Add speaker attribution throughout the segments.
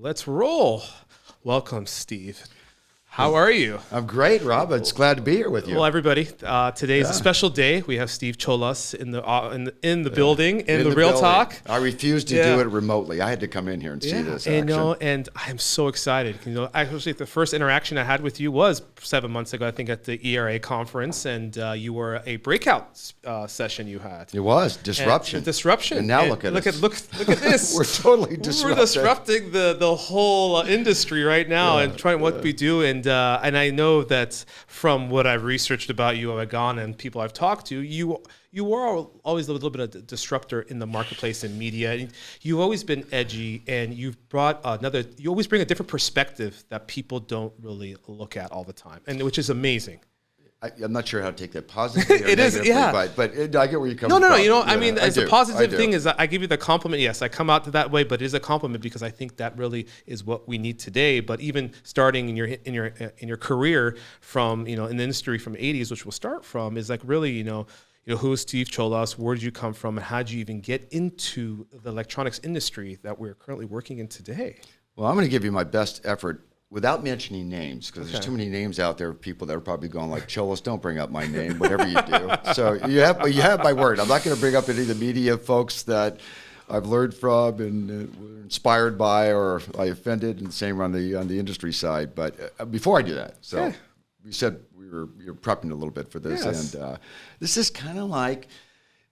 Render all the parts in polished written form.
Speaker 1: Let's roll. Welcome, Steve. How are you?
Speaker 2: I'm great, Rob. It's glad to be here with you.
Speaker 1: Well, everybody, today is a special day. We have Steve Cholas in the building, in the Real
Speaker 2: building.
Speaker 1: Talk.
Speaker 2: I refused to do it remotely. I had to come in here and see this action.
Speaker 1: And I'm so excited. Actually, the first interaction I had with you was 7 months ago, I think, at the ERA conference, and you were a breakout session you had.
Speaker 2: It was disruption.
Speaker 1: Disruption.
Speaker 2: And now look at
Speaker 1: look at this.
Speaker 2: We're totally disrupting.
Speaker 1: We're disrupting the whole industry right now and trying what we do. And I know that from what I've researched about you, I've gone and people I've talked to, you were always a little bit of a disruptor in the marketplace and media. You've always been edgy, and you've brought you always bring a different perspective that people don't really look at all the time, and which is amazing.
Speaker 2: I'm not sure how to take that positively or negatively, but I get where you're coming from.
Speaker 1: No. I mean, as a positive thing is that I give you the compliment. Yes, I come out to that way, but it is a compliment because I think that really is what we need today. But even starting in your career from in the industry from the 80s, which we'll start from, is like really who is Steve Cholas? Where did you come from? And how did you even get into the electronics industry that we're currently working in today?
Speaker 2: Well, I'm going to give you my best effort without mentioning names, because there's too many names out there of people that are probably going like, Cholas, don't bring up my name, whatever you do. So you have my word. I'm not going to bring up any of the media folks that I've learned from and were inspired by, or I offended, and the same on the industry side. But before I do that, we said you're prepping a little bit for this, and this is kind of like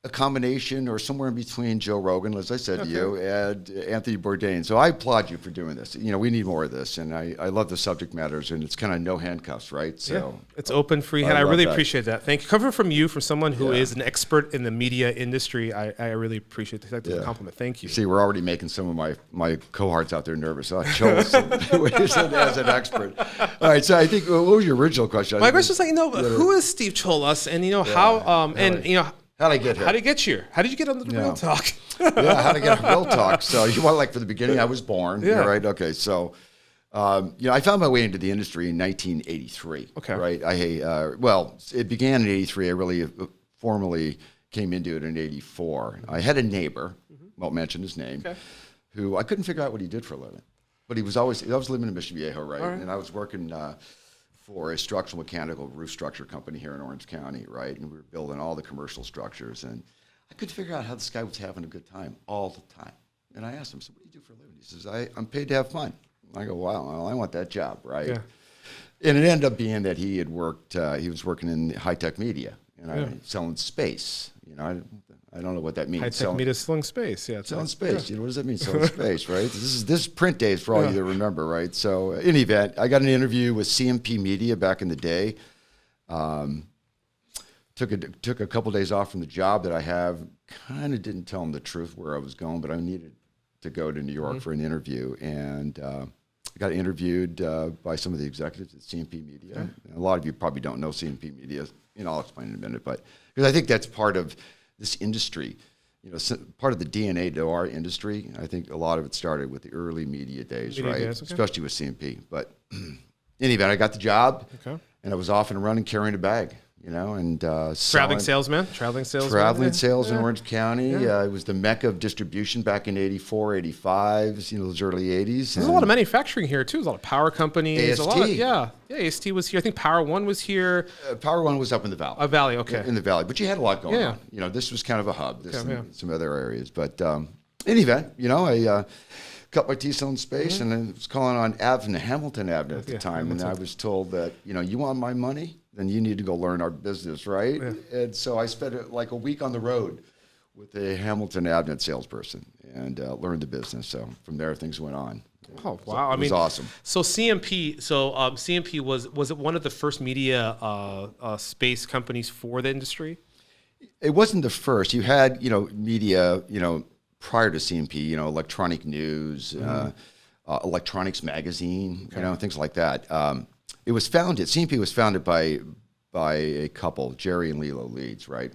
Speaker 2: a combination or somewhere in between Joe Rogan, as I said to you, and Anthony Bourdain. So I applaud you for doing this. We need more of this, and I love the subject matters, and it's kind of no handcuffs, right? So
Speaker 1: it's open, free hand. I really appreciate that. Thank you. Coming from you, from someone who is an expert in the media industry, I really appreciate the compliment. Thank you.
Speaker 2: See, we're already making some of my cohorts out there nervous. Cholas as an expert. All right, so I think, what was your original question?
Speaker 1: My question was who is Steve Cholas, and how,
Speaker 2: how did I get here?
Speaker 1: How did you get here? How did you get on the Real Talk?
Speaker 2: How to get a Real Talk. So you want from the beginning, I was born, right? Okay, so I found my way into the industry in 1983. Okay, right. It began in '83. I really formally came into it in '84. I had a neighbor, won't mention his name, who I couldn't figure out what he did for a living, but he was living in Mission Viejo, right? And I was working for a structural mechanical roof structure company here in Orange County, right? And we were building all the commercial structures, and I couldn't figure out how this guy was having a good time all the time. And I asked him, so what do you do for a living? He says, I'm paid to have fun. I go, wow, well, I want that job, right? Yeah. And it ended up being that he had worked, he was working in high-tech media, selling space. I don't know what that means.
Speaker 1: High-tech media selling space,
Speaker 2: selling space. What does that mean, selling space, right? This is print days for all you that remember, right? So in any event, I got an interview with CMP Media back in the day. Took a couple days off from the job that I have. Kind of didn't tell them the truth where I was going, but I needed to go to New York for an interview. And I got interviewed by some of the executives at CMP Media. A lot of you probably don't know CMP Media. I'll explain in a minute, but because I think that's part of this industry, part of the DNA to our industry. I think a lot of it started with the early media days, right? Especially with CMP. But in any event, I got the job, and I was off and running, carrying a bag, and
Speaker 1: traveling salesman
Speaker 2: in Orange County. It was the mecca of distribution back in '84, '85, those early '80s.
Speaker 1: There's a lot of manufacturing here too. There's a lot of power companies.
Speaker 2: AST.
Speaker 1: AST was here. I think Power One was here.
Speaker 2: Power One was up in the valley.
Speaker 1: Valley, okay.
Speaker 2: In the valley, but you had a lot going on. This was kind of a hub. Some other areas, but in any event, I cut my teeth on space, and I was calling on Hamilton Avenue at the time, and I was told that you want my money, then you need to go learn our business, right? And so I spent like a week on the road with a Hamilton Avenue salesperson and learned the business. So from there, things went on.
Speaker 1: Oh, wow.
Speaker 2: It was awesome.
Speaker 1: So CMP, was it one of the first media space companies for the industry?
Speaker 2: It wasn't the first. You had, media, prior to CMP, electronic news, electronics magazine, things like that. CMP was founded by a couple, Jerry and Lilo Leeds, right?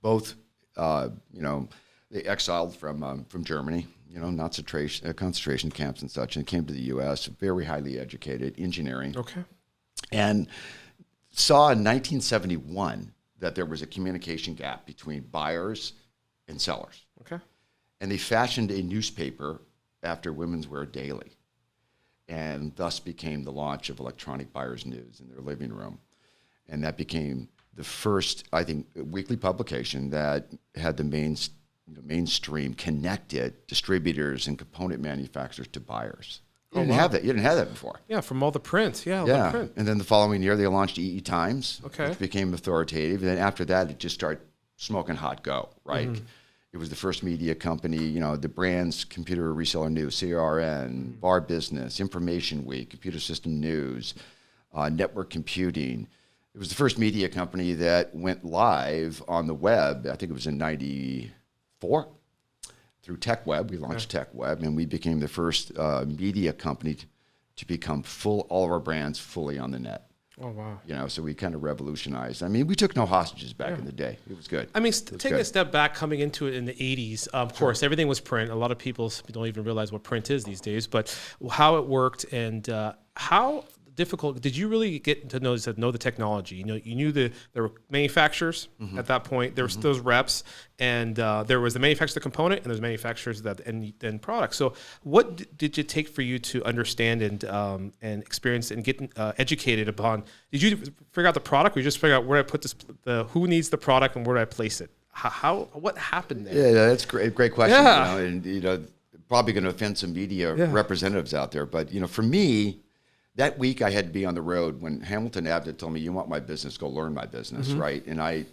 Speaker 2: Both, they exiled from Germany, concentration camps and such, and came to the U.S., very highly educated, engineering.
Speaker 1: Okay.
Speaker 2: And saw in 1971 that there was a communication gap between buyers and sellers.
Speaker 1: Okay.
Speaker 2: And they fashioned a newspaper after Women's Wear Daily. and thus became the launch of electronic buyer's news in their living room. And that became the first, I think, weekly publication that had the mainstream connected distributors and component manufacturers to buyers. You didn't have that. You didn't have that before.
Speaker 1: Yeah, from all the print. Yeah, all
Speaker 2: Yeah.
Speaker 1: the print.
Speaker 2: And then the following year, they launched EE Times, which became authoritative. And then after that, it just started smoking hot go, right? It was the first media company, the brands, Computer Reseller News, CRN, Bar Business, Information Week, Computer System News, Network Computing. It was the first media company that went live on the web. I think it was in '94 through TechWeb. We launched TechWeb, and we became the first media company to become all of our brands fully on the net.
Speaker 1: Oh, wow.
Speaker 2: So we kind of revolutionized. I mean, we took no hostages back in the day. It was good.
Speaker 1: I mean, taking a step back, coming into it in the 80s, of course, everything was print. A lot of people don't even realize what print is these days, but how it worked and how difficult did you really get to know the technology? You knew there were manufacturers at that point. There was those reps, and there was the manufacturer of the component, and there's manufacturers that end product. So, what did it take for you to understand and experience and get educated upon? Did you figure out the product, or you just figure out where I put this, who needs the product, and where do I place it? What happened there?
Speaker 2: Yeah, that's great question.
Speaker 1: Yeah.
Speaker 2: And probably going to offend some media representatives out there, but for me. That week I had to be on the road when Hamilton Abnett told me, "You want my business, go learn my business," right? And I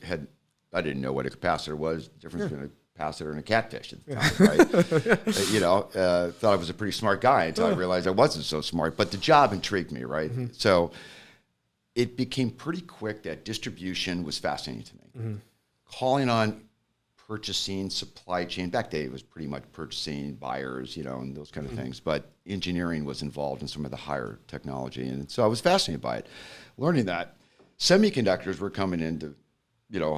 Speaker 2: didn't know what a capacitor was, the difference between a capacitor and a catfish at the time, right? Thought I was a pretty smart guy until I realized I wasn't so smart, but the job intrigued me, right? So it became pretty quick that distribution was fascinating to me. Calling on purchasing, supply chain. Back then, it was pretty much purchasing, buyers, and those kind of things. But engineering was involved in some of the higher technology. And so I was fascinated by it. Learning that semiconductors were coming into,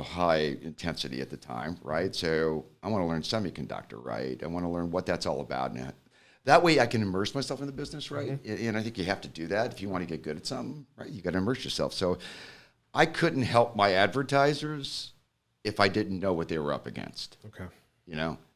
Speaker 2: high intensity at the time, right? So I want to learn semiconductor, right? I want to learn what that's all about. And that way I can immerse myself in the business, right? And I think you have to do that if you want to get good at something, right? You got to immerse yourself. So I couldn't help my advertisers if I didn't know what they were up against.
Speaker 1: Okay.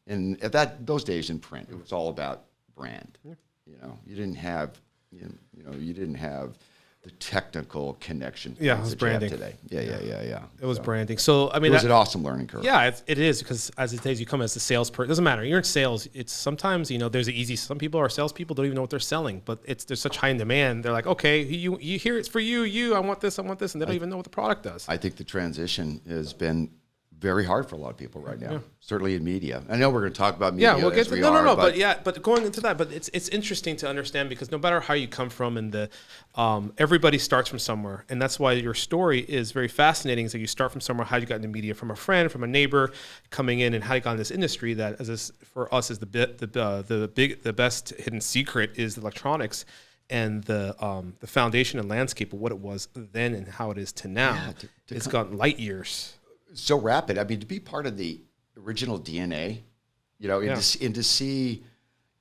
Speaker 2: And at those days in print, it was all about brand. You didn't have, the technical connection.
Speaker 1: Yeah, it was branding
Speaker 2: today. Yeah.
Speaker 1: It was branding. So I mean,
Speaker 2: it was an awesome learning curve.
Speaker 1: Yeah, it is, because as it is, you come as a salesperson. It doesn't matter. You're in sales. It's sometimes there's an easy. Some people are salespeople, don't even know what they're selling, but there's such high demand. They're like, okay, you hear it's for you. I want this, and they don't even know what the product does.
Speaker 2: I think the transition has been very hard for a lot of people right now, certainly in media. I know we're going to talk about media.
Speaker 1: Yeah, we'll get to but going into that, but it's interesting to understand, because no matter how you come from, and everybody starts from somewhere, and that's why your story is very fascinating. So you start from somewhere, how you got into media, from a friend, from a neighbor, coming in, and how you got in this industry that, for us, is the best hidden secret is electronics. And the foundation and landscape of what it was then and how it is to now, it's gotten light years.
Speaker 2: So rapid. I mean, to be part of the original DNA, and to see,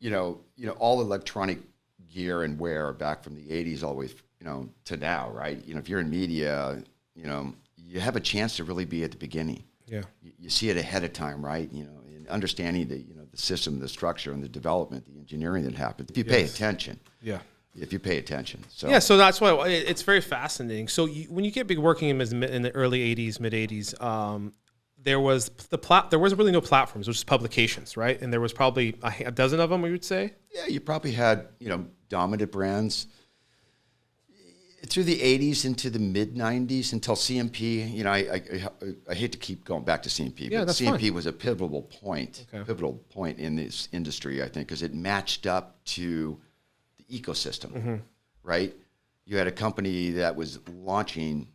Speaker 2: all electronic gear and wear back from the 80s all the way, to now, right? If you're in media, you have a chance to really be at the beginning.
Speaker 1: Yeah.
Speaker 2: You see it ahead of time, right? And understanding the system, the structure, and the development, the engineering that happens. If you pay attention.
Speaker 1: Yeah.
Speaker 2: If you pay attention.
Speaker 1: So that's why it's very fascinating. So when you get big working in the early 80s, mid 80s, there was really no platforms, it was just publications, right? And there was probably a dozen of them, we would say?
Speaker 2: Yeah, you probably had, dominant brands through the 80s into the mid 90s until CMP. I hate to keep going back to CMP, but CMP was a pivotal point in this industry, I think, because it matched up to ecosystem, right? You had a company that was launching,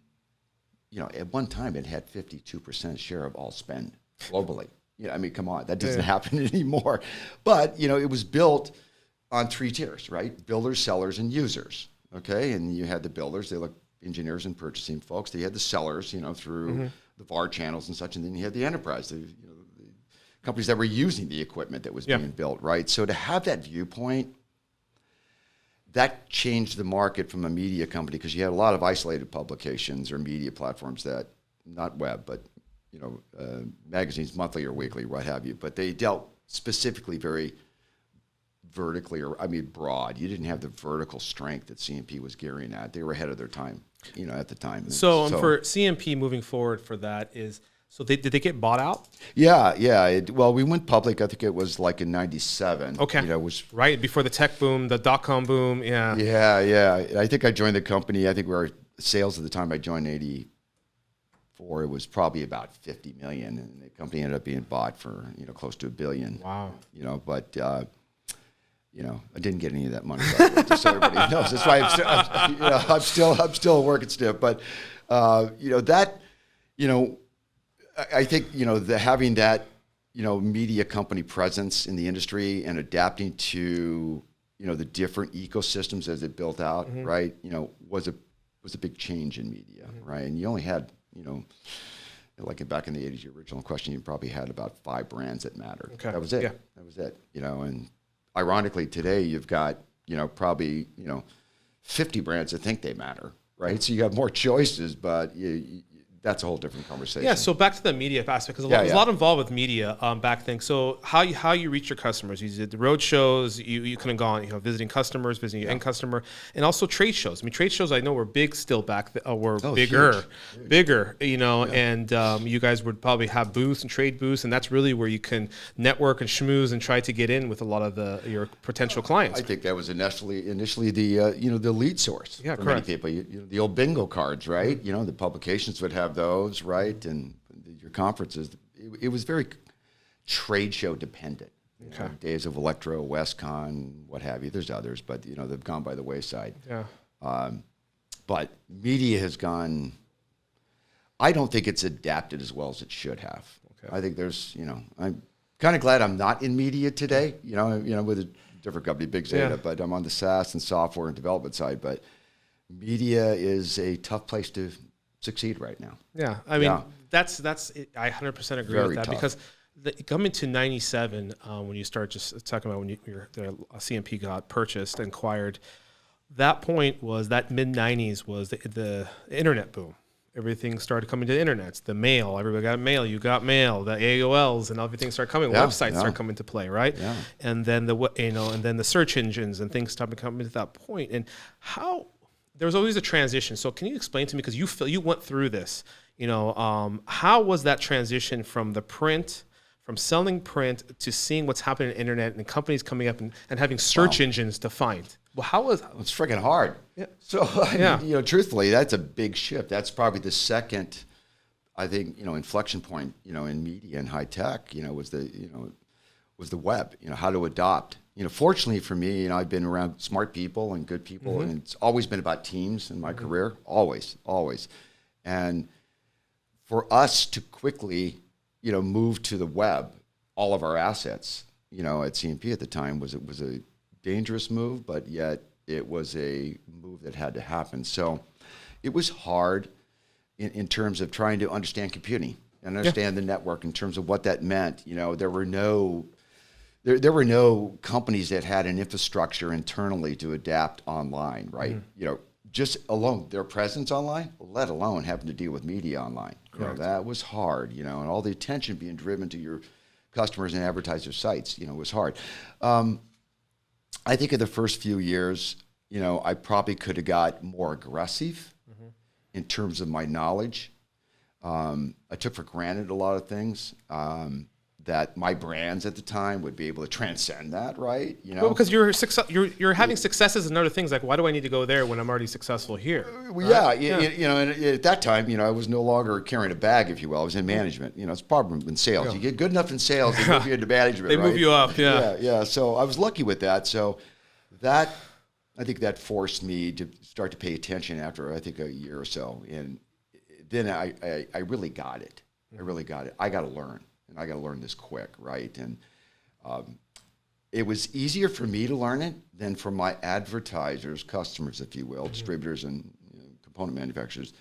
Speaker 2: at one time it had 52% share of all spend globally. Come on, that doesn't happen anymore. But, it was built on 3 tiers, right? Builders, sellers, and users, okay? And you had the builders, they look engineers and purchasing folks. They had the sellers, through the VAR channels and such, and then you had the enterprise, the companies that were using the equipment that was being built, right? So to have that viewpoint, that changed the market from a media company, because you had a lot of isolated publications or media platforms that, not web, but magazines, monthly or weekly, what have you. But they dealt specifically very vertically, broad. You didn't have the vertical strength that CMP was gearing at. They were ahead of their time, at the time.
Speaker 1: So for CMP moving forward for that is, so did they get bought out?
Speaker 2: Yeah. Well, we went public. I think it was like in '97.
Speaker 1: Okay.
Speaker 2: It was
Speaker 1: right before the tech boom, the dot-com boom. Yeah.
Speaker 2: Yeah. I think I joined the company. I think we were sales at the time I joined '84. It was probably about 50 million, and the company ended up being bought for close to $1 billion.
Speaker 1: Wow.
Speaker 2: But I didn't get any of that money. By the way, just so everybody knows. That's why I'm still working stiff. But I think having that media company presence in the industry and adapting to the different ecosystems as it built out, right? Was a big change in media, right? And you only had like back in the '80s, your original question, you probably had about 5 brands that mattered.
Speaker 1: Okay.
Speaker 2: That was it.
Speaker 1: Yeah.
Speaker 2: That was it. And ironically today you've got probably 50 brands that think they matter, right? So you have more choices, but that's a whole different conversation.
Speaker 1: Yeah, so back to the media aspect, because there's a lot involved with media back then. So how you reach your customers? You did the road shows, you could have gone, visiting customers, visiting your end customer, and also trade shows. I mean, trade shows I know were big still back then, were bigger, and you guys would probably have booths and trade booths, and that's really where you can network and schmooze and try to get in with a lot of your potential clients.
Speaker 2: I think that was initially the lead source for many people. The old bingo cards, right? The publications would have those, right? And your conferences, it was very trade show dependent. Days of Electro, WestCon, what have you. There's others, but they've gone by the wayside.
Speaker 1: Yeah.
Speaker 2: But media has gone. I don't think it's adapted as well as it should have. Okay. I think there's, I'm kind of glad I'm not in media today. With a different company, Big Zeta, but I'm on the SaaS and software and development side. But media is a tough place to succeed right now.
Speaker 1: Yeah, I mean that's I 100% agree with that tough. Because coming to '97, when you start just talking about when the CMP got purchased and acquired, that point was that mid '90s was the internet boom. Everything started coming to the internet. The mail, everybody got mail. You got mail. The AOLs and everything started coming. Websites started coming to play, right? Yeah. And then and then the search engines and things started coming to that point. And how there was always a transition. So can you explain to me, because you went through this, how was that transition from selling print to seeing what's happening on the internet and companies coming up and having search engines to find? Well, how was
Speaker 2: it's freaking hard. Yeah. So truthfully, that's a big shift. That's probably the second, I think, inflection point, in media and high tech, was the web, how to adopt. Fortunately for me, I've been around smart people and good people, and it's always been about teams in my career, always. And for us to quickly, move to the web, all of our assets, at CMP at the time was a dangerous move, but yet it was a move that had to happen. So it was hard in terms of trying to understand computing and understand the network in terms of what that meant. There were no companies that had an infrastructure internally to adapt online, right? Just alone their presence online, let alone having to deal with media online. That was hard, and all the attention being driven to your customers and advertiser sites, was hard. I think in the first few years, I probably could have got more aggressive in terms of my knowledge. I took for granted a lot of things. That my brands at the time would be able to transcend that, right?
Speaker 1: Well, because you're having successes in other things. Like, why do I need to go there when I'm already successful here?
Speaker 2: Right? And at that time, I was no longer carrying a bag, if you will. I was in management. It's a problem in sales. You get good enough in sales, they move you into management.
Speaker 1: They move you up.
Speaker 2: Yeah. So I was lucky with that. So I think that forced me to start to pay attention after I think a year or so, and then I really got it. I got to learn. And I got to learn this quick, right? And it was easier for me to learn it than for my advertisers, customers, if you will, distributors and component manufacturers,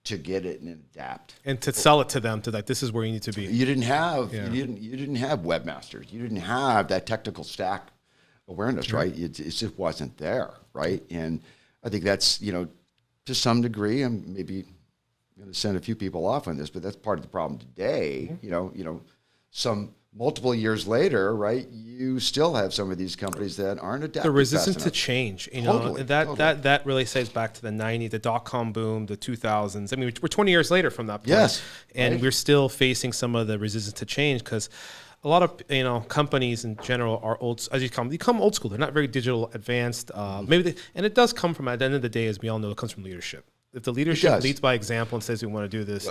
Speaker 2: to get it and adapt
Speaker 1: and to sell it to them. To like, this is where you need to be.
Speaker 2: You didn't have webmasters. You didn't have that technical stack awareness, right? It just wasn't there, right? And I think that's to some degree, and maybe. I'm going to send a few people off on this, but that's part of the problem today. Some multiple years later, right, you still have some of these companies that aren't adapting.
Speaker 1: They're resistant
Speaker 2: fast
Speaker 1: to
Speaker 2: enough.
Speaker 1: change.
Speaker 2: Totally,
Speaker 1: That really says back to the 90s, the dot-com boom, the 2000s. I mean, we're 20 years later from that point.
Speaker 2: Yes.
Speaker 1: And
Speaker 2: right.
Speaker 1: we're still facing some of the resistance to change because a lot of companies in general are become old school. They're not very digital advanced. And it does come from, at the end of the day, as we all know, it comes from leadership. If the leadership leads by example and says we want to do this,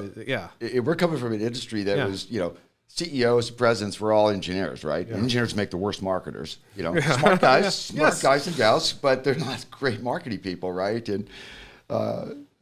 Speaker 2: We're coming from an industry that was, CEOs, presidents were all engineers, right? Yeah. Engineers make the worst marketers. Smart guys, guys and gals, but they're not great marketing people, right? And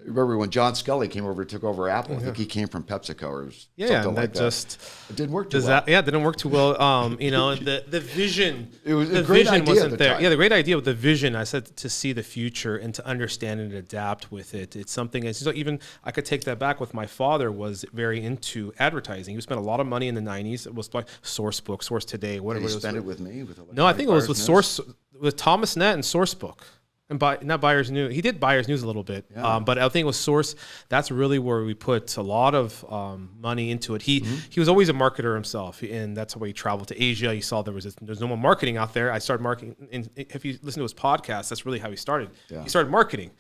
Speaker 2: remember when John Scully came over, took over Apple. I think he came from PepsiCo or something like that. It didn't work too well.
Speaker 1: It didn't work too well. The vision.
Speaker 2: It was a great idea
Speaker 1: wasn't
Speaker 2: at the
Speaker 1: there.
Speaker 2: time.
Speaker 1: Yeah, the great idea with the vision. I said to see the future and to understand and adapt with it. It's something. So even I could take that back. With my father was very into advertising. He spent a lot of money in the '90s. It was like Sourcebook, Source Today, whatever.
Speaker 2: Did he spend it with me?
Speaker 1: No, I think it was with Source, with Thomas Net and Sourcebook. And not Buyer's News. He did Buyer's News a little bit, but I think it was Source. That's really where we put a lot of money into it. He was always a marketer himself, and that's why he traveled to Asia. You saw there's no more marketing out there. I started marketing. And if you listen to his podcast, that's really how he started. Yeah. He started marketing.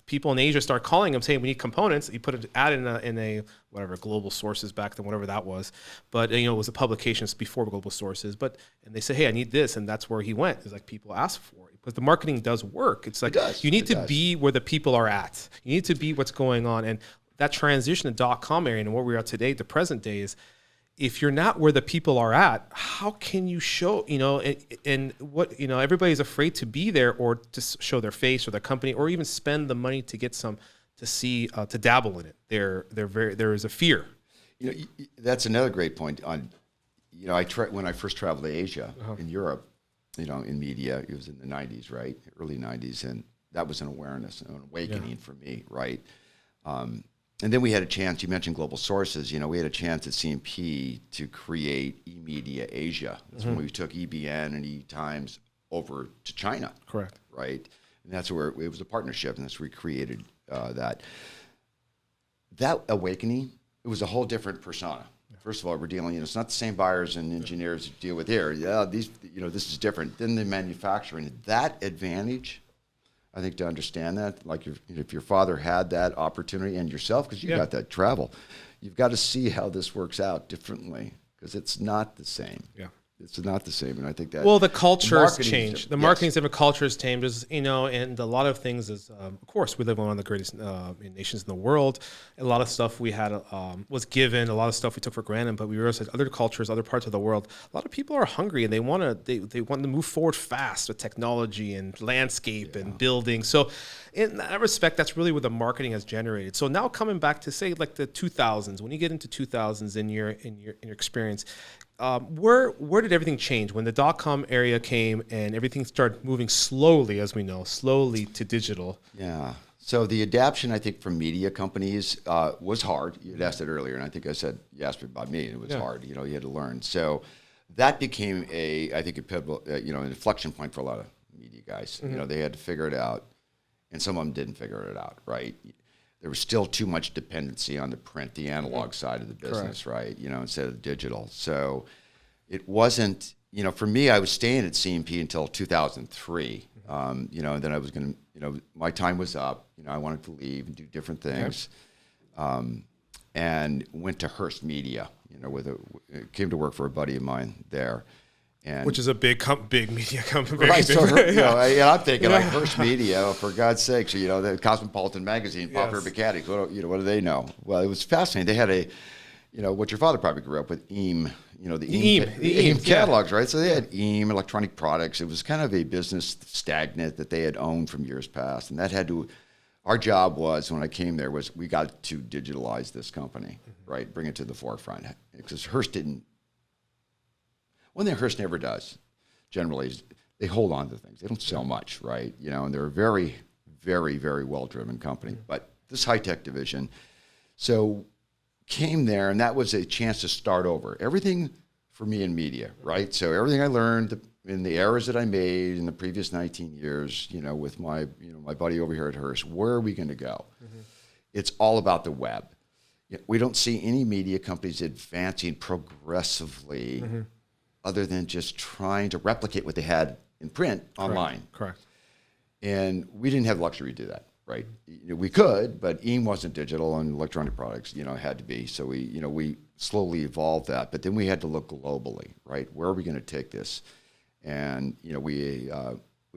Speaker 1: People in Asia start calling him saying, "We need components." He put an ad in a whatever Global Sources back then, whatever that was. But it was a publication before Global Sources. And they say, "Hey, I need this," and that's where he went. It's like people ask for it. Because the marketing does work. It's like you need to be where the people are at. You need to be what's going on. And that transition to .com area and where we are today, the present day is, if you're not where the people are at, how can you show, and what, everybody's afraid to be there or to show their face or their company or even spend the money to get to dabble in it. There is a fear.
Speaker 2: That's another great point on, when I first traveled to Asia in Europe, in media, it was in the 90s, right? Early 90s. And that was an awareness, an awakening for me, right? And then we had a chance, you mentioned Global Sources, we had a chance at CMP to create eMedia Asia. That's when we took EBN and eTimes over to China.
Speaker 1: Correct.
Speaker 2: Right? And that's where it was a partnership, and that's where we created that. That awakening, it was a whole different persona. First of all, we're dealing, it's not the same buyers and engineers you deal with here. Yeah, this is different than the manufacturing. That advantage, I think, to understand that, like if your father had that opportunity and yourself, because you got that travel, you've got to see how this works out differently because it's not the same. Yeah. It's not the same, and I think that.
Speaker 1: Well, the culture has changed. The marketing's different, culture has changed, and a lot of things is, of course, we live in one of the greatest nations in the world. A lot of stuff we had was given. A lot of stuff we took for granted, but we realized that other cultures, other parts of the world, a lot of people are hungry and they want to move forward fast with technology and landscape and building. So, in that respect, that's really what the marketing has generated. So now coming back to say like the 2000s, when you get into 2000s in your experience. Where did everything change when the .com area came and everything started moving slowly, as we know, to digital?
Speaker 2: Yeah. So the adaptation, I think, from media companies was hard. You had asked it earlier, and I think you asked about me, and it was hard. You had to learn. So that became I think a pivotal, an inflection point for a lot of media guys. They had to figure it out, and some of them didn't figure it out, right? There was still too much dependency on the print, the analog side of the business, right? Instead of digital. So it wasn't, for me, I was staying at CMP until 2003. And then I was going to, my time was up. I wanted to leave and do different things. And went to Hearst Media, came to work for a buddy of mine there.
Speaker 1: Which is a big media company.
Speaker 2: Right, so I'm thinking like Hearst Media, for God's sakes, the Cosmopolitan magazine, Popular Mechanics, what do they know? Well, it was fascinating. They had what your father probably grew up with, EAM, the EAM catalogs, right? So they had EAM, electronic products. It was kind of a business stagnant that they had owned from years past, and that had to. Our job was, when I came there, was we got to digitalize this company, right? Bring it to the forefront, because Hearst didn't. One thing Hearst never does, generally, is they hold on to things. They don't sell much, right? And they're a very, very, very well-driven company. But this high-tech division, so came there, and that was a chance to start over. Everything for me in media, right? So everything I learned in the errors that I made in the previous 19 years, with my buddy over here at Hearst, where are we going to go? It's all about the web. we don't see any media companies advancing progressively other than just trying to replicate what they had in print online.
Speaker 1: Correct.
Speaker 2: And we didn't have the luxury to do that, right? We could, but EAM wasn't digital, and electronic products, had to be. So we slowly evolved that. But then we had to look globally, right? Where are we going to take this? And we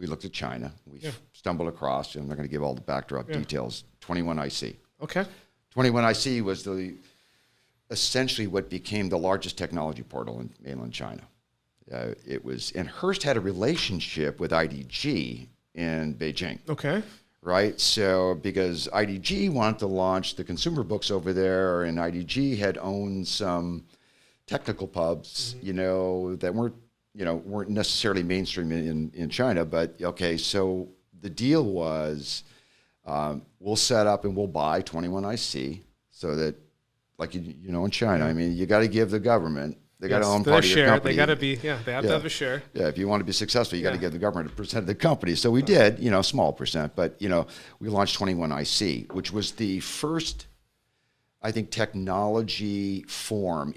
Speaker 2: looked at China. We stumbled across, and I'm not going to give all the backdrop details. 21IC.
Speaker 1: Okay.
Speaker 2: 21IC was essentially what became the largest technology portal in mainland China. And Hearst had a relationship with IDG in Beijing.
Speaker 1: Okay.
Speaker 2: Right? So because IDG wanted to launch the consumer books over there, and IDG had owned some technical pubs, that weren't necessarily mainstream in China, but okay, so the deal was we'll set up and we'll buy 21IC so that, like in China, I mean, you got to give the government, they got to own part of your company.
Speaker 1: They got to be, they have to have a share.
Speaker 2: Yeah, if you want to be successful, you got to give the government a percent of the company. So we did, small percent, but we launched 21IC, which was the first, I think, technology form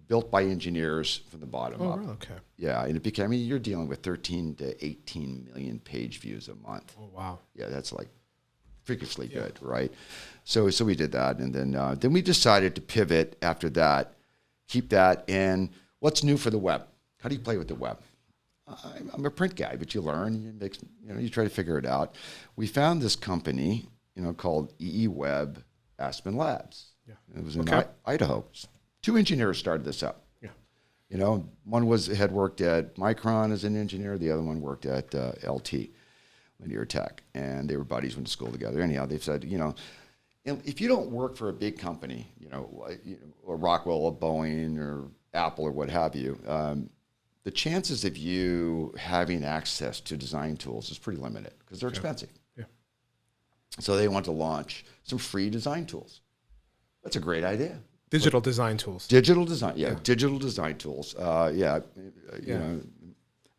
Speaker 2: built by engineers from the bottom up.
Speaker 1: Oh, okay.
Speaker 2: Yeah, and it became, you're dealing with 13 to 18 million page views a month.
Speaker 1: Oh, wow.
Speaker 2: Yeah, that's like freakishly good, right? So we did that, and then we decided to pivot after that, keep that, and what's new for the web? How do you play with the web? I'm a print guy, but you learn, you try to figure it out. We found this company, called EE Web Aspen Labs. Yeah. It was in Idaho. 2 engineers started this up. Yeah. One had worked at Micron as an engineer. The other one worked at LT, Linear Tech, and they were buddies, went to school together. Anyhow, they said, if you don't work for a big company, or Rockwell or Boeing or Apple or what have you, the chances of you having access to design tools is pretty limited because they're expensive. Yeah. So they want to launch some free design tools. That's a great idea.
Speaker 1: Digital design tools.
Speaker 2: Digital design, digital design tools. I'm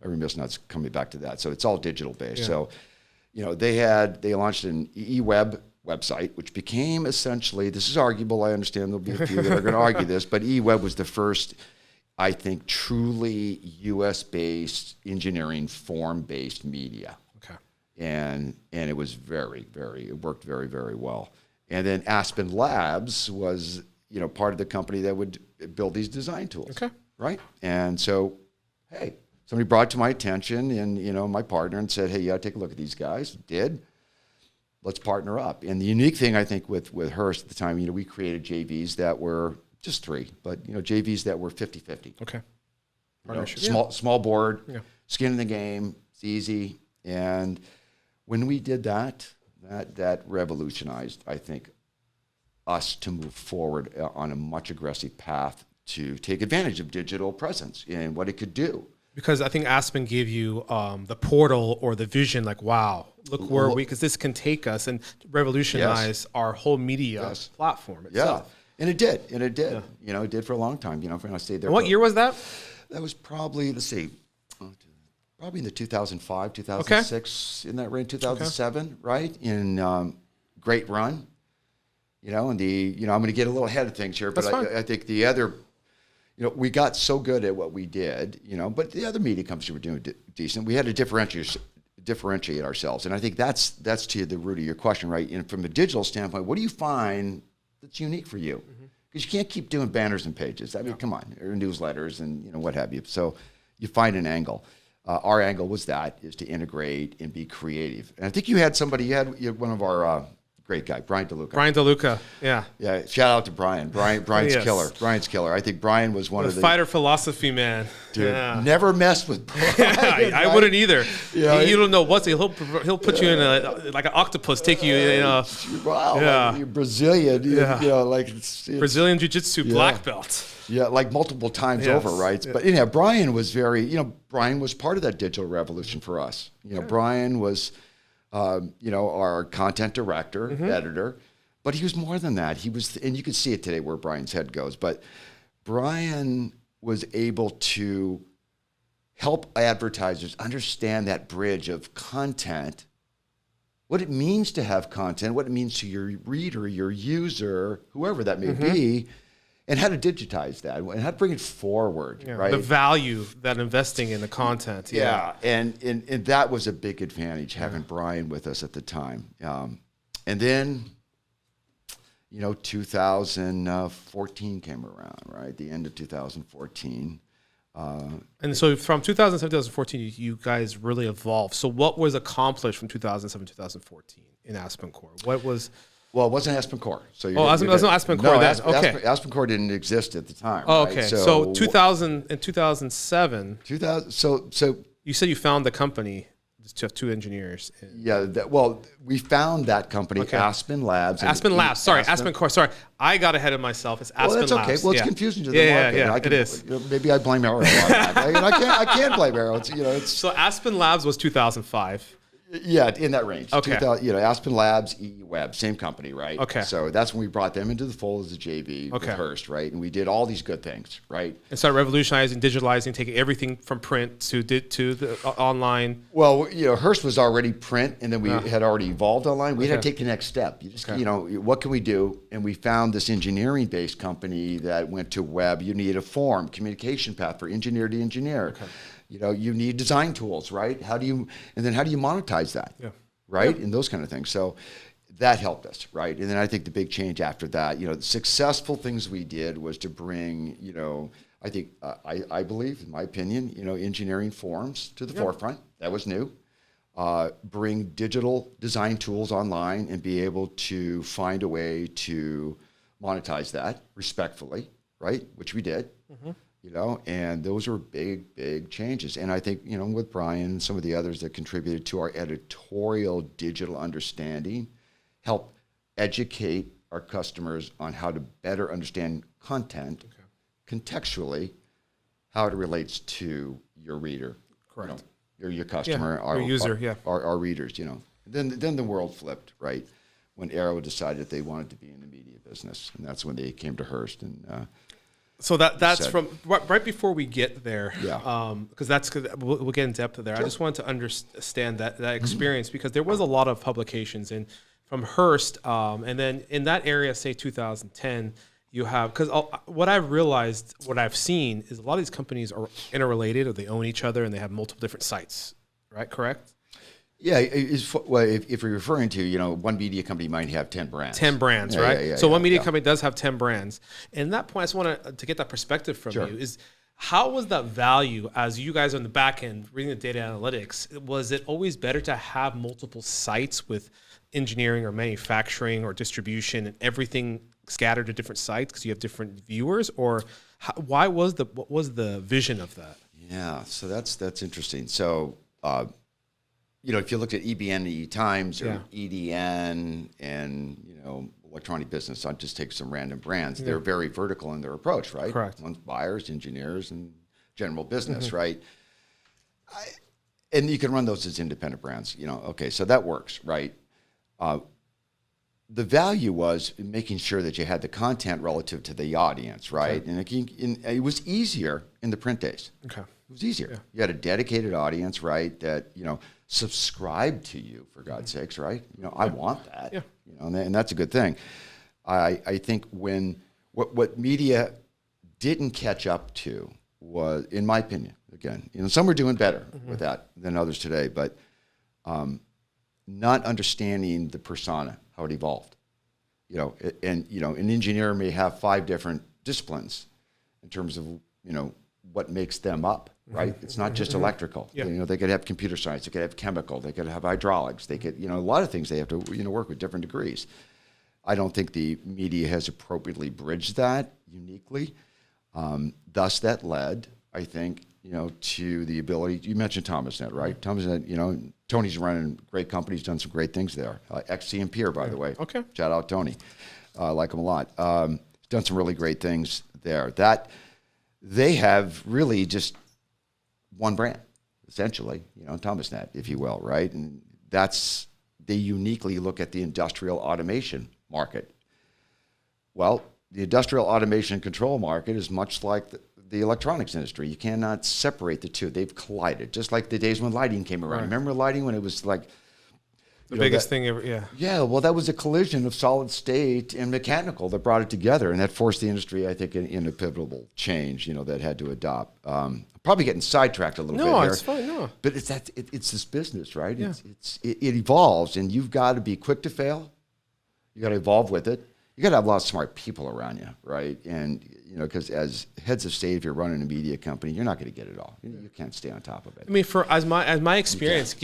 Speaker 2: remiss not coming back to that. So it's all digital based. Yeah. So, they launched an EE Web website, which became essentially, this is arguable, I understand there'll be a few that are going to argue this, but EE Web was the first, I think, truly US-based engineering form-based media. Okay. And it was it worked very, very well. And then Aspen Labs was, part of the company that would build these design tools. Okay. Right? And so, hey, somebody brought it to my attention and, my partner, and said, hey, take a look at these guys. Did. Let's partner up. And the unique thing, I think, with Hearst at the time, we created JVs that were just 3, but, JVs that were 50-50. Okay. Small board, skin in the game, it's easy. And when we did that revolutionized, I think, us to move forward on a much aggressive path to take advantage of digital presence and what it could do.
Speaker 1: Because I think Aspen gave you the portal or the vision, like, wow, look where because this can take us and revolutionize our whole media platform itself.
Speaker 2: Yeah, and it did. Yeah. It did for a long time. When I stayed there.
Speaker 1: And what year was that?
Speaker 2: That was probably, probably in the 2005, 2006, in that range, 2007, right? In great run. And I'm going to get a little ahead of things here, but I think the other, we got so good at what we did, but the other media companies were doing decent. We had to differentiate ourselves, and I think that's to the root of your question, right? And from a digital standpoint, what do you find that's unique for you? Because you can't keep doing banners and pages. I mean, come on, or newsletters and what have you. So you find an angle. Our angle is to integrate and be creative. And I think you had one of our great guy, Brian DeLuca. Yeah. Shout out to Brian. Brian's killer. Brian's killer. I think Brian was one of the
Speaker 1: fighter philosophy man.
Speaker 2: Dude, never messed with Brian.
Speaker 1: I wouldn't either. Yeah, you don't know what's he'll put you in like an octopus, take you.
Speaker 2: Wow. Yeah. Like you're Brazilian.
Speaker 1: Brazilian jiu-jitsu black belt.
Speaker 2: Yeah, like multiple times over, right? But Brian was Brian was part of that digital revolution for us. Brian was. Our content director, editor, but he was more than that. He was, and you can see it today where Brian's head goes, but Brian was able to help advertisers understand that bridge of content what it means to have content, what it means to your reader, your user, whoever that may be, and how to digitize that and how to bring it forward, right?
Speaker 1: The value that investing in the content.
Speaker 2: And that was a big advantage having Brian with us at the time. And then, 2014 came around, right? The end of 2014.
Speaker 1: And so from 2007 to 2014, you guys really evolved. So what was accomplished from 2007 to 2014 in AspenCore? What was...
Speaker 2: Well, it wasn't AspenCore. So
Speaker 1: AspenCore then. Okay.
Speaker 2: AspenCore didn't exist at the time.
Speaker 1: Oh,
Speaker 2: right?
Speaker 1: okay. So 2000 and 2007.
Speaker 2: 2000. So
Speaker 1: you said you found the company. Just have two engineers.
Speaker 2: We found that company, Aspen Labs.
Speaker 1: AspenCore. Sorry, I got ahead of myself. It's Aspen Labs.
Speaker 2: Well, that's okay. Well, it's confusing to the market.
Speaker 1: Yeah, it is.
Speaker 2: Maybe I blame Arrow on that. I can't blame Arrow.
Speaker 1: So Aspen Labs was 2005.
Speaker 2: Yeah, in that range.
Speaker 1: Okay.
Speaker 2: Aspen Labs, EE Web, same company, right?
Speaker 1: Okay.
Speaker 2: So that's when we brought them into the fold as a JV with Hearst, right? And we did all these good things, right?
Speaker 1: And started revolutionizing, digitalizing, taking everything from print to the online.
Speaker 2: Well, Hearst was already print, and then we had already evolved online. We had to take the next step. You just, what can we do? And we found this engineering-based company that went to web. You need a form, communication path for engineer to engineer. Okay. You need design tools, right? How do you monetize that, right? And those kind of things. So that helped us, right? And then I think the big change after that, the successful things we did was to bring, I think, I believe, in my opinion, engineering forums to the forefront. That was new. Bring digital design tools online and be able to find a way to monetize that respectfully, right? Which we did. And those were big changes. And I think, with Brian and some of the others that contributed to our editorial digital understanding, help educate our customers on how to better understand content contextually, how it relates to your reader.
Speaker 1: Correct.
Speaker 2: Your customer,
Speaker 1: our user,
Speaker 2: our readers, Then the world flipped, right? When Arrow decided they wanted to be in the media business. And that's when they came to Hearst and...
Speaker 1: So that's from right before we get there, because we'll get in depth there. Sure. I just wanted to understand that experience because there was a lot of publications from Hearst, and then in that area, say 2010, you have because what I've realized, what I've seen is a lot of these companies are interrelated or they own each other and they have multiple different sites, right? Correct?
Speaker 2: Yeah, if you're referring to, one media company might have 10 brands.
Speaker 1: 10 brands, right? So one media company does have 10 brands. And at that point, I just want to get that perspective from you is how was that value as you guys on the back end reading the data analytics? Was it always better to have multiple sites with engineering or manufacturing or distribution and everything scattered to different sites because you have different viewers? Or what was the vision of that?
Speaker 2: Yeah, so that's interesting. So... if you looked at EBN, E-Times, or EDN, and, electronic business, I'll just take some random brands. They're very vertical in their approach, right?
Speaker 1: Correct.
Speaker 2: One's buyers, engineers, and general business, right? And you can run those as independent brands, so that works, right? The value was making sure that you had the content relative to the audience, right? Okay. And it was easier in the print days.
Speaker 1: Okay.
Speaker 2: It was easier. Yeah. You had a dedicated audience, right, that, subscribe to you, for God's sakes, right? I want that. Yeah. And that's a good thing. I think what media didn't catch up to was, in my opinion, again, some are doing better with that than others today, but not understanding the persona, how it evolved. An engineer may have 5 different disciplines in terms of, what makes them up, right? It's not just electrical. Yeah. They could have computer science, they could have chemical, they could have hydraulics, they could, a lot of things they have to, work with different degrees. I don't think the media has appropriately bridged that uniquely. Thus, that led, I think, to the ability, you mentioned ThomasNet, right? ThomasNet, Tony's running a great company, he's done some great things there. Ex-CMPer, by the way.
Speaker 1: Okay.
Speaker 2: Shout out Tony. I like him a lot. He's done some really great things there. That they have really just one brand, essentially, ThomasNet, if you will, right? And they uniquely look at the industrial automation market. Well, the industrial automation control market is much like the electronics industry. You cannot separate the two. They've collided, just like the days when lighting came around. Right. Remember lighting when it was like
Speaker 1: The biggest thing ever, yeah.
Speaker 2: Yeah, well, that was a collision of solid state and mechanical that brought it together, and that forced the industry, I think, in a pivotal change, that had to adopt. Probably getting sidetracked a little bit here.
Speaker 1: No, it's fine, no.
Speaker 2: But it's this business, right?
Speaker 1: Yeah.
Speaker 2: It evolves, and you've got to be quick to fail. You got to evolve with it. You got to have a lot of smart people around you, right? And because as heads of state, if you're running a media company, you're not going to get it all. You can't stay on top of it.
Speaker 1: I mean, as my experience,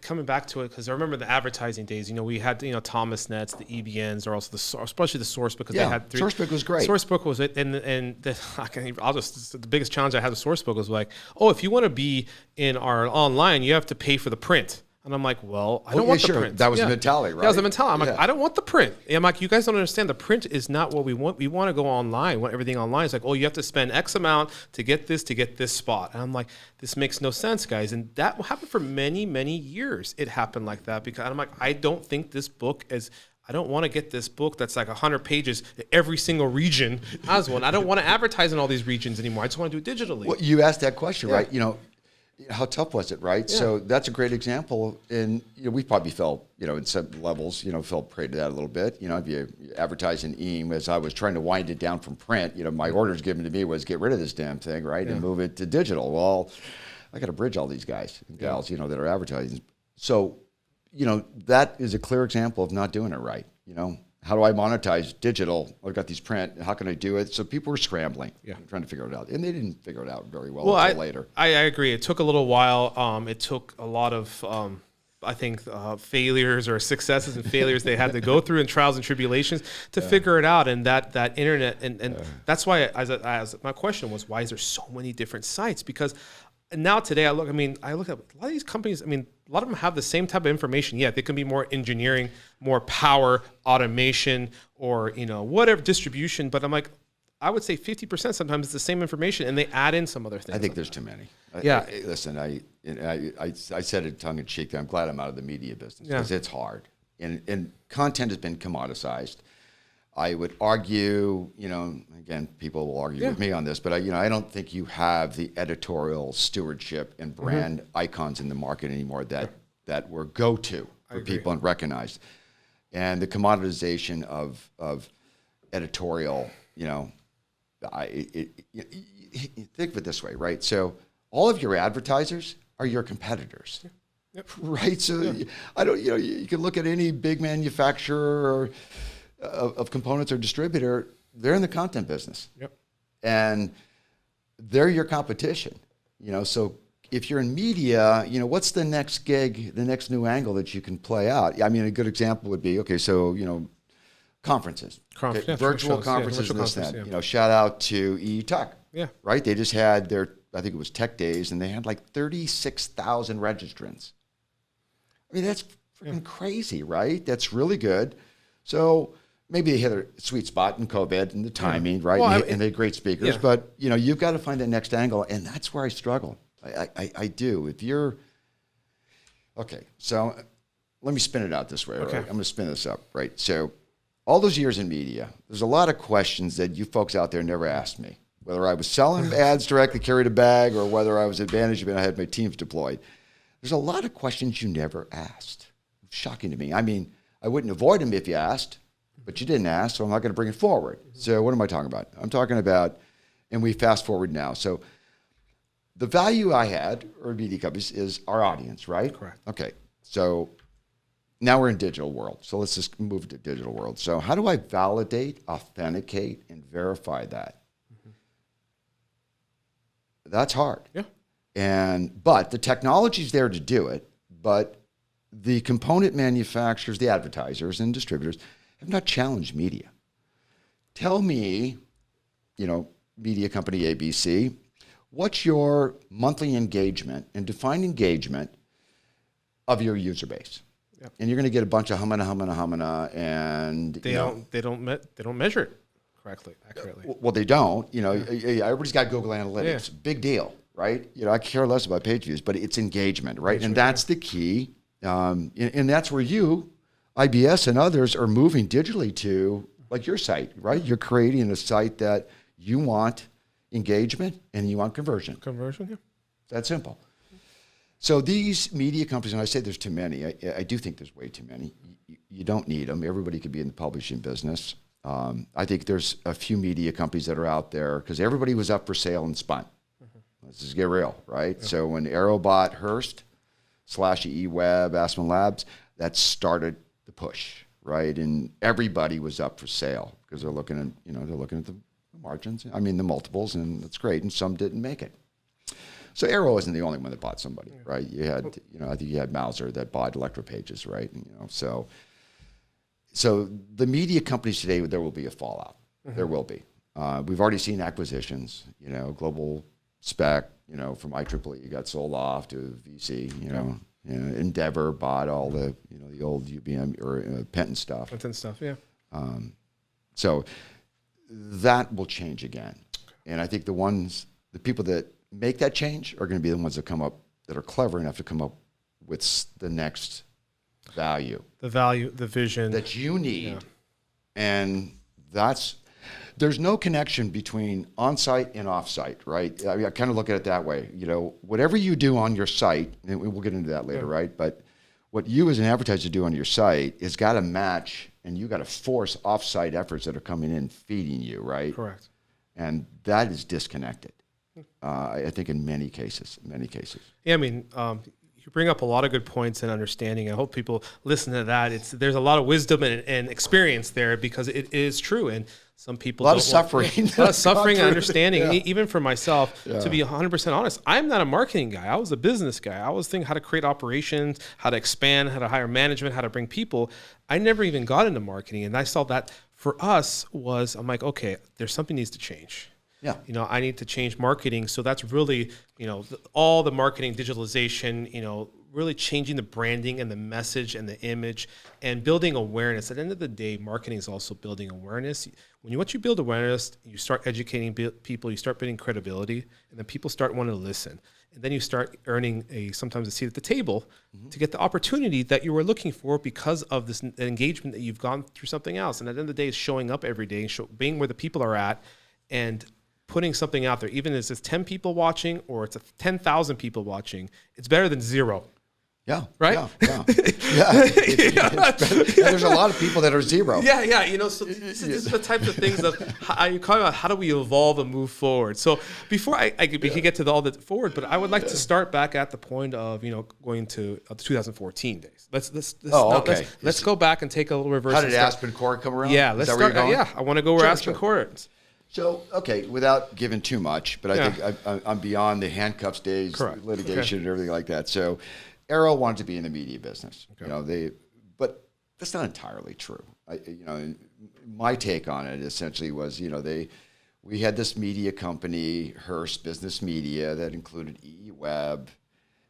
Speaker 1: coming back to it, because I remember the advertising days. We had Thomas Nets, the EBNs, or also especially the Sourcebook, because they had three.
Speaker 2: Sourcebook was great.
Speaker 1: Sourcebook was it, and the biggest challenge I had with Sourcebook was like, oh, if you want to be in our online, you have to pay for the print. And I'm like, well, I don't want the print.
Speaker 2: That was the mentality, right?
Speaker 1: That was the mentality. I'm like, I don't want the print. And I'm like, you guys don't understand. The print is not what we want. We want to go online. We want everything online. It's like, oh, you have to spend X amount to get this spot. And I'm like, this makes no sense, guys. And that happened for many, many years. It happened like that because I'm like, I don't think this book is. I don't want to get this book that's like 100 pages. Every single region has one. I don't want to advertise in all these regions anymore. I just want to do it digitally.
Speaker 2: Well, you asked that question, right? How tough was it, right? Yeah. So that's a great example. And we probably fell, in some levels, fell prey to that a little bit. If you advertise in EAM, as I was trying to wind it down from print, my orders given to me was get rid of this damn thing, right, and move it to digital. Well, I got to bridge all these guys and gals, that are advertising. So, that is a clear example of not doing it right. How do I monetize digital? I've got these print. How can I do it? So people were scrambling, trying to figure it out. And they didn't figure it out very well until later.
Speaker 1: I agree. It took a little while. It took a lot of, I think, failures or successes and failures they had to go through and trials and tribulations to figure it out. And that internet, and that's why, as my question was, why is there so many different sites? Because now today I look at a lot of these companies, a lot of them have the same type of information. Yeah, they can be more engineering, more power, automation, or, whatever distribution. But I'm like, I would say 50% sometimes it's the same information and they add in some other things.
Speaker 2: I think there's too many. Listen, I said it tongue in cheek that I'm glad I'm out of the media business because it's hard. And content has been commoditized. I would argue, again, people will argue with me on this, but I don't think you have the editorial stewardship and brand icons in the market anymore that were go-to for people and recognized. And the commoditization of editorial, think of it this way, right? So all of your advertisers are your competitors, right? So I don't, you can look at any big manufacturer or of components or distributor, they're in the content business. And they're your competition. So if you're in media, what's the next gig, the next new angle that you can play out? A good example would be, conferences. Virtual conferences and this, that. Shout out to EU Tech. Right? They just had their, I think it was Tech Days, and they had like 36,000 registrants. That's freaking crazy, right? That's really good. So maybe they hit a sweet spot in COVID and the timing, right? Well, and they had great speakers, but you've got to find the next angle, and that's where I struggle. I do. If you're okay, so let me spin it out this way. Okay. Right? I'm going to spin this up, right? So all those years in media, there's a lot of questions that you folks out there never asked me, whether I was selling ads directly, carried a bag, or whether I was advantage of it, I had my teams deployed. There's a lot of questions you never asked. Shocking to me. I wouldn't avoid them if you asked, but you didn't ask, so I'm not going to bring it forward. So what am I talking about? I'm talking about, and we fast forward now. So the value I had, or media companies, is our audience, right?
Speaker 1: Correct.
Speaker 2: Okay, so now we're in digital world. So let's just move to digital world. So how do I validate, authenticate, and verify that? That's hard. But the technology's there to do it, but the component manufacturers, the advertisers and distributors have not challenged media. Tell me, media company ABC, what's your monthly engagement and define engagement of your user base? And you're going to get a bunch of humana, and
Speaker 1: they don't measure it accurately.
Speaker 2: Well, they don't. Everybody's got Google Analytics. Big deal, right? I care less about page views, but it's engagement, right? And that's the key. And that's where you, IBS and others, are moving digitally to, like your site, right? You're creating a site that you want engagement and you want conversion.
Speaker 1: Conversion,
Speaker 2: That's simple. So these media companies, and I say there's too many, I do think there's way too many. You don't need them. Everybody could be in the publishing business. I think there's a few media companies that are out there because everybody was up for sale and spun. Let's just get real, right? Yeah. So when Arrow bought Hearst, /eWeb, Aspen Labs, that started the push, right? And everybody was up for sale because they're looking at the margins. I mean, the multiples, and that's great. And some didn't make it. So Arrow isn't the only one that bought somebody, right? You had, I think you had Mauser that bought Electropages, right? And, so the media companies today, there will be a fallout. There will be. We've already seen acquisitions. Global Spec, from IEEE got sold off to VC. Endeavor bought all the the old UBM or Penton stuff.
Speaker 1: Penton stuff, yeah.
Speaker 2: So that will change again, and I think the people that make that change are going to be the ones that are clever enough to come up with the next value. The vision. That you need. Yeah. And there's no connection between on-site and off-site, right? I kind of look at it that way. Whatever you do on your site, and we'll get into that later, right? But what you as an advertiser do on your site has got to match, and you got to force off-site efforts that are coming in feeding you, right?
Speaker 1: Correct.
Speaker 2: And that is disconnected. I think in many cases.
Speaker 1: Yeah, I mean, you bring up a lot of good points and understanding. I hope people listen to that. There's a lot of wisdom and experience there because it is true. And some people
Speaker 2: a lot of suffering
Speaker 1: and understanding. Yeah. Even for myself, to be 100% honest, I'm not a marketing guy. I was a business guy. I was thinking how to create operations, how to expand, how to hire management, how to bring people. I never even got into marketing, and I saw that for us I'm like, okay, there's something needs to change.
Speaker 2: Yeah.
Speaker 1: I need to change marketing. So that's really, all the marketing digitalization, really changing the branding and the message and the image and building awareness. At the end of the day, marketing is also building awareness. Once you build awareness, you start educating people, you start building credibility, and then people start wanting to listen. And then you start earning sometimes a seat at the table to get the opportunity that you were looking for because of this engagement that you've gone through something else. And at the end of the day, it's showing up every day, being where the people are at, and putting something out there, even if it's 10 people watching or it's 10,000 people watching, it's better than zero.
Speaker 2: Yeah.
Speaker 1: Right?
Speaker 2: Yeah. There's a lot of people that are zero.
Speaker 1: Yeah. So this is the types of things of you call about how do we evolve and move forward. So before we can get to all the forward, but I would like to start back at the point of going to the 2014 days. Let's go back and take a little reverse.
Speaker 2: How did Aspen Court come around?
Speaker 1: Yeah, let's start. I want to go where Aspen Court.
Speaker 2: So, without giving too much, but I think I'm beyond the handcuff stage, litigation, and everything like that. So, Arrow wanted to be in the media business, but that's not entirely true. My take on it essentially was, we had this media company, Hearst Business Media, that included eWeb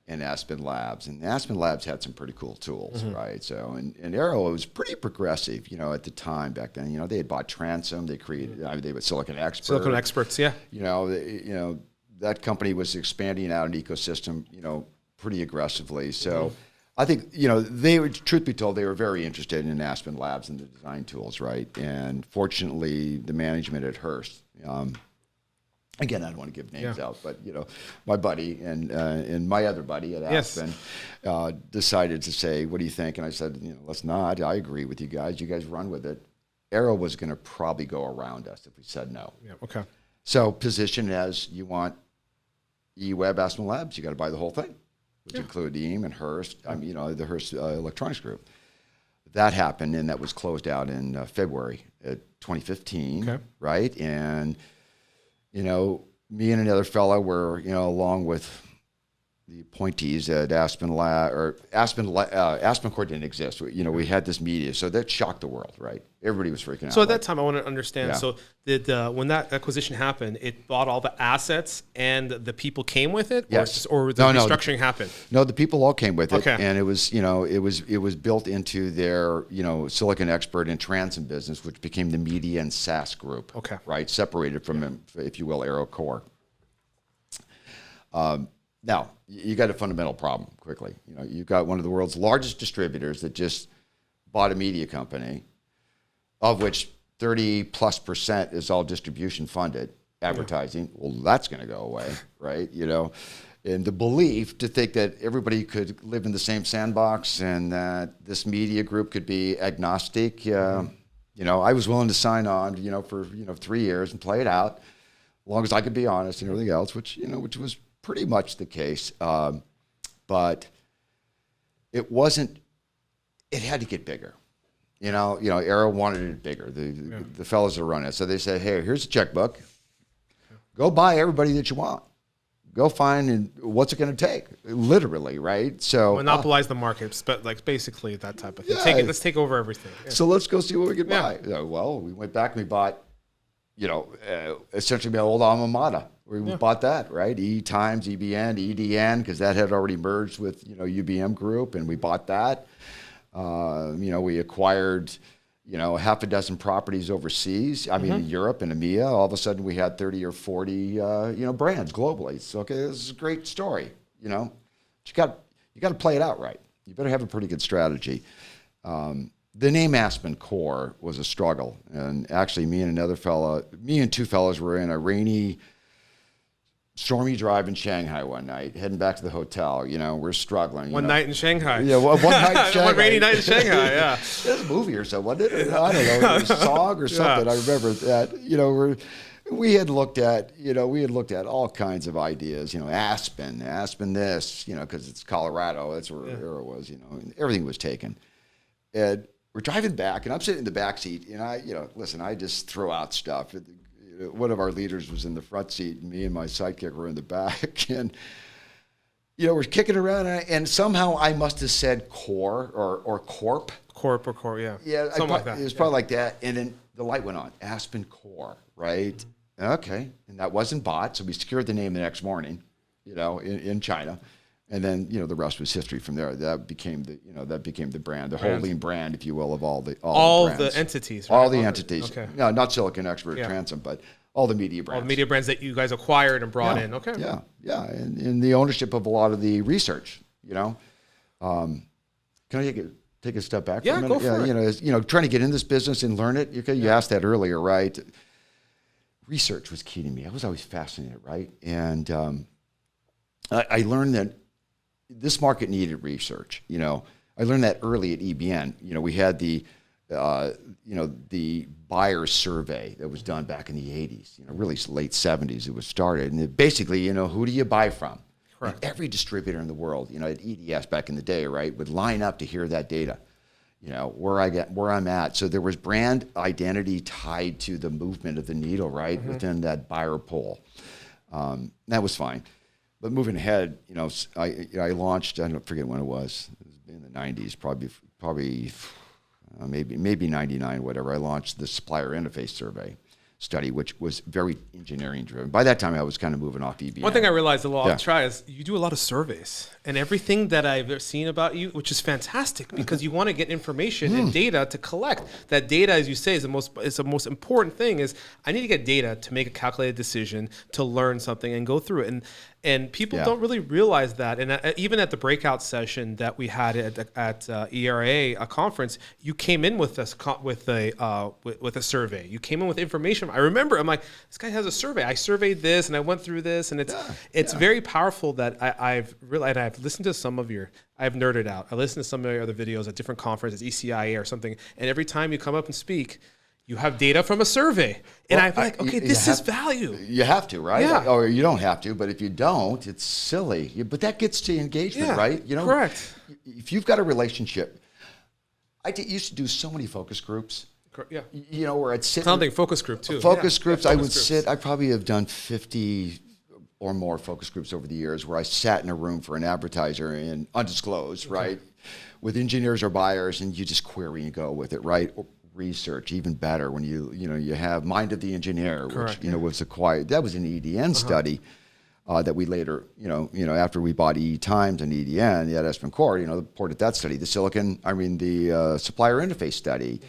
Speaker 2: and Aspen Labs, and Aspen Labs had some pretty cool tools, right? So, and Arrow was pretty progressive, at the time back then. They had bought Transom, they created, they were Silicon Experts.
Speaker 1: Silicon Experts, yeah.
Speaker 2: That company was expanding out an ecosystem, pretty aggressively. So, I think, truth be told, they were very interested in Aspen Labs and the design tools, right? And fortunately, the management at Hearst. Again, I don't want to give names out, but my buddy and my other buddy at Aspen decided to say, "What do you think?" And I said, "Let's not. I agree with you guys. You guys run with it." Arrow was going to probably go around us if we said no.
Speaker 1: Yeah. Okay.
Speaker 2: So position as you want eWeb, Aspen Labs, you got to buy the whole thing, which included Eames and Hearst. The Hearst Electronics Group. That happened, and that was closed out in February 2015. Okay. Right, and me and another fellow were, along with the appointees at Aspen Court didn't exist. We had this media, so that shocked the world, right? Everybody was freaking out.
Speaker 1: So at that time, I want to understand. Yeah. So when that acquisition happened, it bought all the assets and the people came with it, or the restructuring happened?
Speaker 2: No, the people all came with it, and it was, it was built into their, Silicon Expert and Transom business, which became the Media and SaaS group.
Speaker 1: Okay,
Speaker 2: right, separated from, if you will, Arrow Core. Now, you got a fundamental problem quickly. You've got one of the world's largest distributors that just bought a media company, of which 30+% is all distribution funded, advertising. Well, that's going to go away, right? in the belief to think that everybody could live in the same sandbox and that this media group could be agnostic. You know, I was willing to sign on, you know, for, you know, 3 years and play it out as long as I could be honest and everything else, which, you know, which was pretty much the case. But it wasn't, it had to get bigger. You know, Arrow wanted it bigger. The fellas that run it. So they said, hey, here's a checkbook. Go buy everybody that you want. Go find and what's it going to take? Literally, right? So
Speaker 1: monopolize the market, but like basically that type of thing.
Speaker 2: Yeah.
Speaker 1: Let's take over everything. Yeah.
Speaker 2: So let's go see what we could buy. Well, we went back and we bought, you know, essentially my old alma mater. We bought that, right? E times EBN, EDN, because that had already merged with, you know, UBM Group, and we bought that. You know, we acquired, you know, half a dozen properties overseas. I mean, in Europe and EMEA. All of a sudden, we had 30 or 40, you know, brands globally. So, okay, this is a great story, you know. But you got to play it out right. You better have a pretty good strategy. The name Aspen Core was a struggle, and actually, me and two fellas were in a rainy, stormy drive in Shanghai one night, heading back to the hotel. You know, we're struggling.
Speaker 1: One night in Shanghai.
Speaker 2: Yeah, one night in Shanghai.
Speaker 1: One rainy night in Shanghai, yeah.
Speaker 2: There's a movie or so, wasn't it? I don't know. It was a song or something. I remember that. You know, we had looked at all kinds of ideas. You know, Aspen this. You know, because it's Colorado. That's where Arrow was. You know, and everything was taken. And we're driving back, and I'm sitting in the back seat, and I just throw out stuff. One of our leaders was in the front seat, and me and my sidekick were in the back. And, you know, we're kicking around, and somehow I must have said core or corp.
Speaker 1: Corp or core, yeah.
Speaker 2: Yeah,
Speaker 1: something like that.
Speaker 2: It was probably like that. And then the light went on, Aspen Core, right? Mm-hmm. Okay. And that wasn't bought, so we secured the name the next morning, you know, in China. And then, you know, the rest was history from there. That became the brand, the holding brand, if you will, of all the
Speaker 1: entities. Right?
Speaker 2: All the entities.
Speaker 1: Okay.
Speaker 2: No, not Silicon Expert, Transom, but all the media brands.
Speaker 1: All the media brands that you guys acquired and brought in. Okay.
Speaker 2: Yeah. And the ownership of a lot of the research, you know. Can I take a step back for a minute?
Speaker 1: Go for it.
Speaker 2: You know, trying to get in this business and learn it. You asked that earlier, right? Research was key to me. I was always fascinated, right? And I learned that this market needed research. You know, I learned that early at EBN. You know, we had the buyer survey that was done back in the 80s, you know, really late 70s it was started. And it basically, you know, who do you buy from? Correct. And every distributor in the world, you know, at EDS back in the day, right, would line up to hear that data, you know, where I'm at. So there was brand identity tied to the movement of the needle, right, within that buyer pool. That was fine. But moving ahead, you know, I launched, I don't forget when it was in the 90s, probably maybe 99, whatever. I launched the supplier interface survey study, which was very engineering driven. By that time, I was kind of moving off EBN.
Speaker 1: One thing I realized I'll try is you do a lot of surveys, and everything that I've seen about you, which is fantastic because you want to get information and data to collect. That data, as you say, is the most important thing. Is I need to get data to make a calculated decision, to learn something and go through it. And people don't really realize that. And even at the breakout session that we had at ERA, a conference, you came in with a survey. You came in with information. I remember, I'm like, this guy has a survey. I surveyed this and I went through this, and it's very powerful that I've realized. I've listened to some of I've nerded out. I listened to some of your other videos at different conferences, ECIA or something, and every time you come up and speak, you have data from a survey. And I'm like, okay, this is value.
Speaker 2: You have to, right?
Speaker 1: Yeah.
Speaker 2: Or you don't have to, but if you don't, it's silly. But that gets to engagement, right? You know,
Speaker 1: correct.
Speaker 2: If you've got a relationship, I used to do so many focus groups.
Speaker 1: Yeah.
Speaker 2: You know, where I'd sit.
Speaker 1: Something focus group too.
Speaker 2: Focus groups, I would sit. I probably have done 50 or more focus groups over the years where I sat in a room for an advertiser and undisclosed, right, with engineers or buyers, and you just query and go with it, right? Or research, even better when you have Mind of the Engineer, which was acquired. That was an EDN study that we later, after we bought E Times and EDN, at Aspen Core, ported that study. The supplier interface study,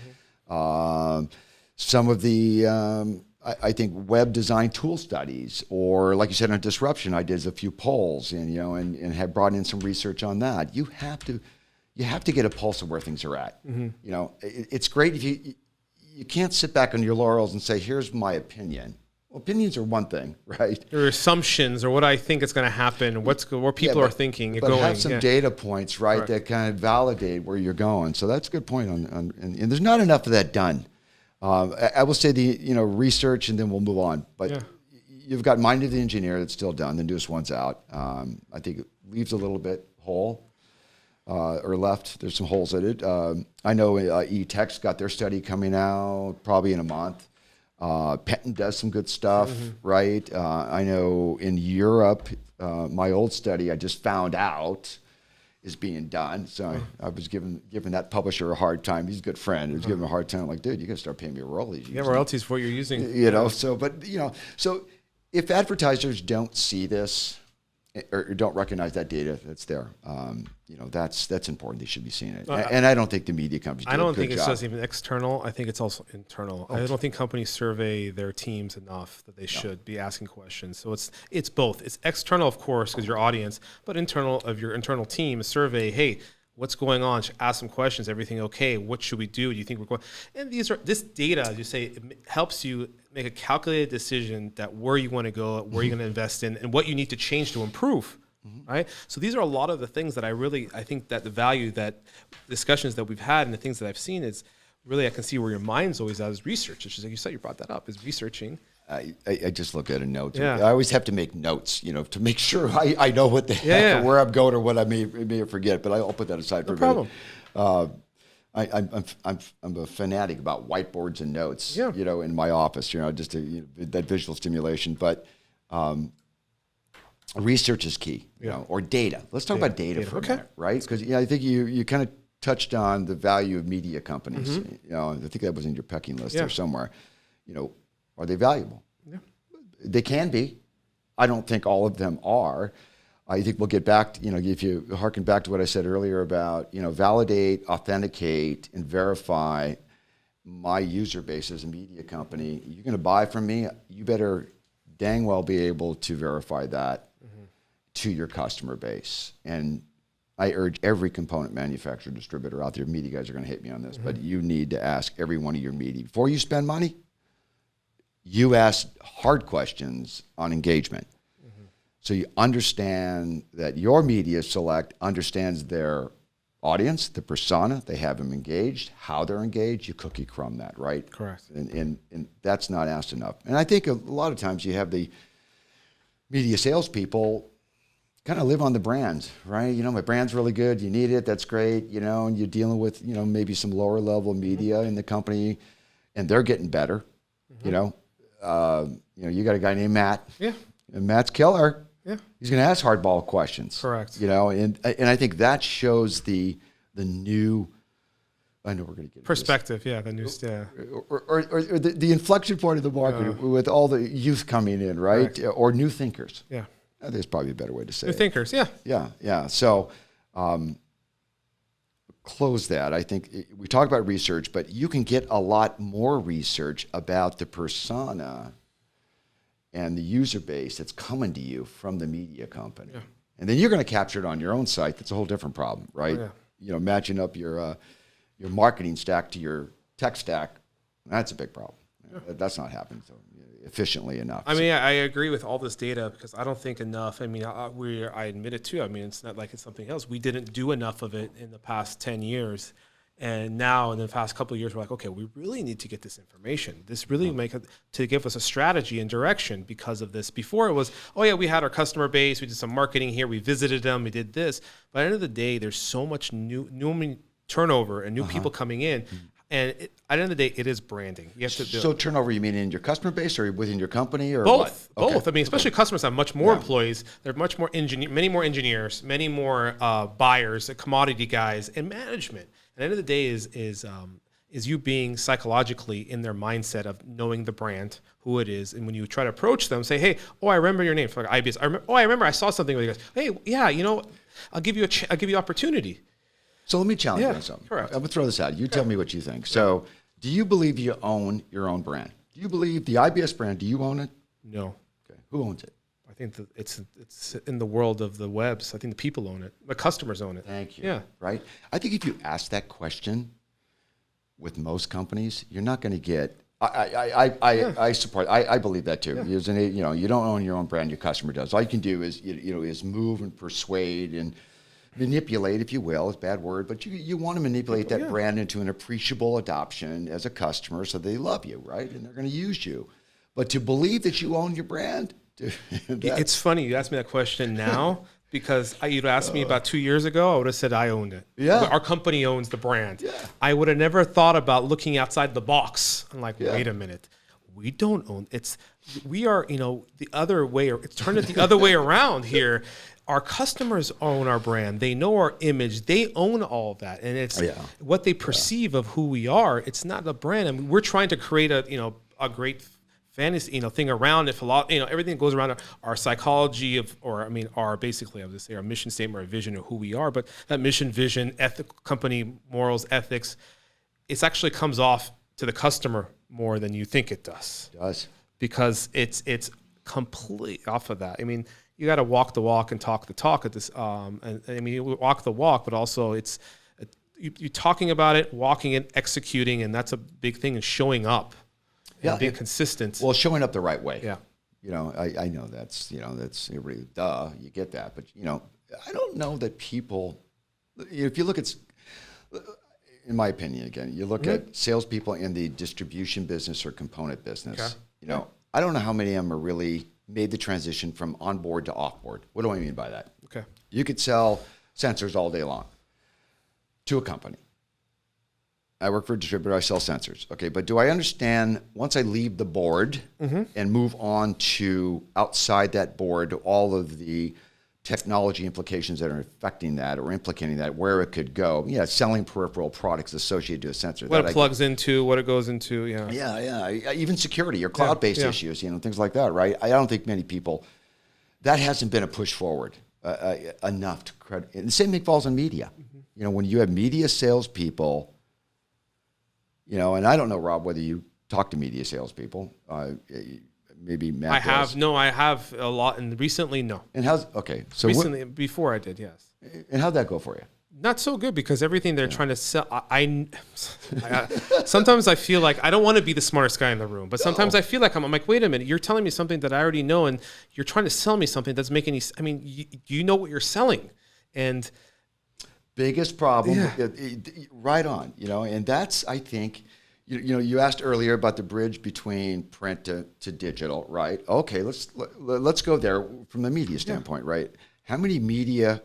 Speaker 2: some of the. I think web design tool studies, or like you said on disruption, I did a few polls and had brought in some research on that. You have to get a pulse of where things are at. It's great if you can't sit back on your laurels and say, here's my opinion. Opinions are one thing, right?
Speaker 1: There are assumptions or what I think is going to happen, what people are thinking.
Speaker 2: But have some data points, right, that kind of validate where you're going. So that's a good point. And there's not enough of that done. I will say research, and then we'll move on. But you've got Mind of the Engineer that's still done. The newest one's out. I think it leaves a little bit whole. Or left. There's some holes in it. I know E-Tech's got their study coming out probably in a month. Penton does some good stuff, right? I know in Europe, my old study I just found out is being done. So I was giving that publisher a hard time. He's a good friend. He was giving him a hard time. Like, dude, you got to start paying me royalties.
Speaker 1: Yeah, royalties for what you're using.
Speaker 2: So if advertisers don't see this, or don't recognize that data that's there, that's important. They should be seeing it. And I don't think the media companies do a good job.
Speaker 1: I don't think it's just even external. I think it's also internal. I don't think companies survey their teams enough that they should be asking questions. So it's both. It's external, of course, because your audience, but internal of your internal team, survey, hey, what's going on? Ask some questions. Everything okay? What should we do? Do you think we're going? And this data, as you say, it helps you make a calculated decision that where you want to go, where you're going to invest in, and what you need to change to improve. Right. So these are a lot of the things that I think that the value that discussions that we've had and the things that I've seen is really, I can see where your mind's always at is research. It's just like you said, you brought that up, is researching.
Speaker 2: I just look at a note. Yeah. I always have to make notes, to make sure I know what the heck or where I'm going or what I may forget. But I'll put that aside for a minute. I'm a fanatic about whiteboards and notes. In my office. Just that visual stimulation. But research is key. Or data. Let's talk about data for a minute, right? Because I think you kind of touched on the value of media companies. I think that was in your pecking list there somewhere. Are they valuable? Yeah. They can be. I don't think all of them are. I think we'll get back to, if you harken back to what I said earlier about, validate, authenticate, and verify my user base as a media company. You're going to buy from me, you better dang well be able to verify that to your customer base. And I urge every component manufacturer, distributor out there, media guys are going to hate me on this, but you need to ask every one of your media, before you spend money, you ask hard questions on engagement. So you understand that your media select understands their audience, the persona, they have them engaged, how they're engaged, you cookie crumb that, right?
Speaker 1: Correct.
Speaker 2: And that's not asked enough. And I think a lot of times you have the media salespeople kind of live on the brand, right? My brand's really good, you need it, that's great, and you're dealing with, maybe some lower level media in the company, and they're getting better, you got a guy named Matt. Yeah. And Matt's killer. Yeah. He's going to ask hardball questions.
Speaker 1: Correct.
Speaker 2: And I think that shows the new, I know we're going to get
Speaker 1: perspective. The new,
Speaker 2: or the inflection point of the market with all the youth coming in, right? Or new thinkers. Yeah. There's probably a better way to say
Speaker 1: new thinkers. Yeah.
Speaker 2: Yeah. So, close that. I think we talk about research, but you can get a lot more research about the persona and the user base that's coming to you from the media company. Yeah. And then you're going to capture it on your own site. That's a whole different problem, right? Matching up your marketing stack to your tech stack, that's a big problem. That's not happening efficiently enough.
Speaker 1: I mean, I agree with all this data because I don't think enough. I mean, I admit it too. I mean, it's not like it's something else. We didn't do enough of it in the past 10 years. And now in the past couple of years, we're like, okay, we really need to get this information. This really to give us a strategy and direction because of this. Before it was, we had our customer base. We did some marketing here. We visited them. We did this. But at the end of the day, there's so much new turnover and new people coming in. And at the end of the day, it is branding. You have to do it.
Speaker 2: Turnover, you mean in your customer base or within your company, or
Speaker 1: both? What? Both. I mean, especially customers have much more employees. They're much more many more engineers, many more buyers, commodity guys, and management. At the end of the day, is you being psychologically in their mindset of knowing the brand, who it is, and when you try to approach them, say, "Hey, I remember your name for like IBS. I remember I saw something with you guys. Hey, yeah, I'll give you opportunity."
Speaker 2: So let me challenge you on something.
Speaker 1: Correct.
Speaker 2: I'm going to throw this out. You tell me what you think. So do you believe you own your own brand? Do you believe the IBS brand, do you own it?
Speaker 1: No.
Speaker 2: Okay. Who owns it?
Speaker 1: I think that it's in the world of the webs. I think the people own it. The customers own it.
Speaker 2: Thank you. Yeah. Right? I think if you ask that question with most companies, you're not going to get I support. I believe that too. You don't own your own brand. Your customer does. All you can do is is move and persuade and manipulate, if you will. It's a bad word, but you want to manipulate that brand into an appreciable adoption as a customer, so they love you, right? And they're going to use you. But to believe that you own your brand,
Speaker 1: it's funny you asked me that question now. Because you'd asked me about 2 years ago, I would have said I owned it.
Speaker 2: Yeah.
Speaker 1: Our company owns the brand.
Speaker 2: Yeah.
Speaker 1: I would have never thought about looking outside the box. I'm like, wait a minute. We don't own it. We are, the other way, it's turned it the other way around here. Our customers own our brand. They know our image. They own all of that. And it's what they perceive of who we are. It's not the brand. I mean, we're trying to create a great fantasy, thing around it. Everything that goes around our psychology our basically, I would say our mission statement, our vision of who we are. But that mission, vision, ethical company morals, ethics, it actually comes off to the customer more than you think it does.
Speaker 2: It does.
Speaker 1: Because it's completely off of that. I mean, you got to walk the walk and talk the talk at this. You walk the walk, but also you're talking about it, walking it, executing, and that's a big thing. And showing up. Being consistent.
Speaker 2: Well, showing up the right way.
Speaker 1: Yeah.
Speaker 2: I know that's everybody, duh, you get that. But, I don't know that people, if you look at, in my opinion, again, you look at salespeople in the distribution business or component business, I don't know how many of them are really made the transition from onboard to offboard. What do I mean by that?
Speaker 1: Okay.
Speaker 2: You could sell sensors all day long to a company. I work for a distributor, I sell sensors. Okay, but do I understand once I leave the board and move on to outside that board, all of the technology implications that are affecting that or implicating that, where it could go? Yeah, selling peripheral products associated to a sensor.
Speaker 1: What it plugs into, what it goes into,
Speaker 2: Yeah, even security or cloud-based issues, things like that, right? I don't think many people, that hasn't been a push forward enough to credit. And the same thing falls on media. When you have media salespeople, and I don't know, Rob, whether you talk to media salespeople. Maybe Matt
Speaker 1: I have.
Speaker 2: does.
Speaker 1: No, I have a lot. And recently, no.
Speaker 2: And so
Speaker 1: recently, before I did, yes.
Speaker 2: And how'd that go for you?
Speaker 1: Not so good because everything they're trying to sell, sometimes I feel like I don't want to be the smartest guy in the room, but sometimes I feel like I'm like, wait a minute, you're telling me something that I already know, and you're trying to sell me something that doesn't make any. I mean, you know what you're selling, and
Speaker 2: biggest problem, right on, and that's, I think, you asked earlier about the bridge between print to digital, right? Okay, let's go there from the media standpoint, right? How many media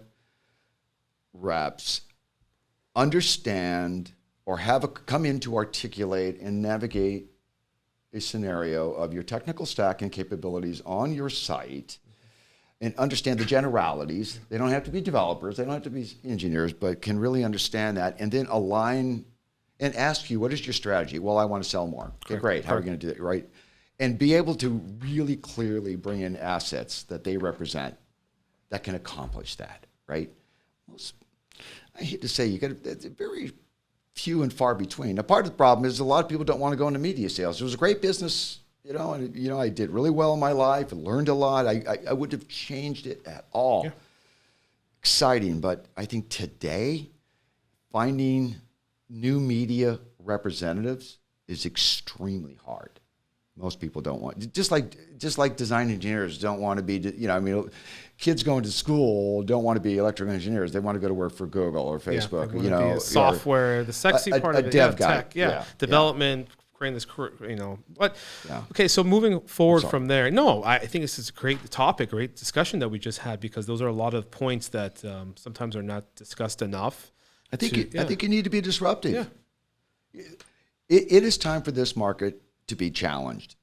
Speaker 2: reps understand or have come in to articulate and navigate a scenario of your technical stack and capabilities on your site and understand the generalities? They don't have to be developers, they don't have to be engineers, but can really understand that and then align and ask you, what is your strategy? Well, I want to sell more. Okay, great. How are we going to do it, right? And be able to really clearly bring in assets that they represent that can accomplish that, right? I hate to say, it's very few and far between. Now, part of the problem is a lot of people don't want to go into media sales. It was a great business, and I did really well in my life and learned a lot. I wouldn't have changed it at all. Yeah. Exciting, but I think today, finding new media representatives is extremely hard. Most people don't want, just like design engineers don't want to be, kids going to school don't want to be electrical engineers. They want to go to work for Google or Facebook.
Speaker 1: Be a software, the sexy part of it,
Speaker 2: dev guy.
Speaker 1: Tech, development, creating this, But okay, so moving forward from there, I think this is a great topic, great discussion that we just had, because those are a lot of points that sometimes are not discussed enough.
Speaker 2: I think you need to be disruptive. Yeah. It is time for this market to be challenged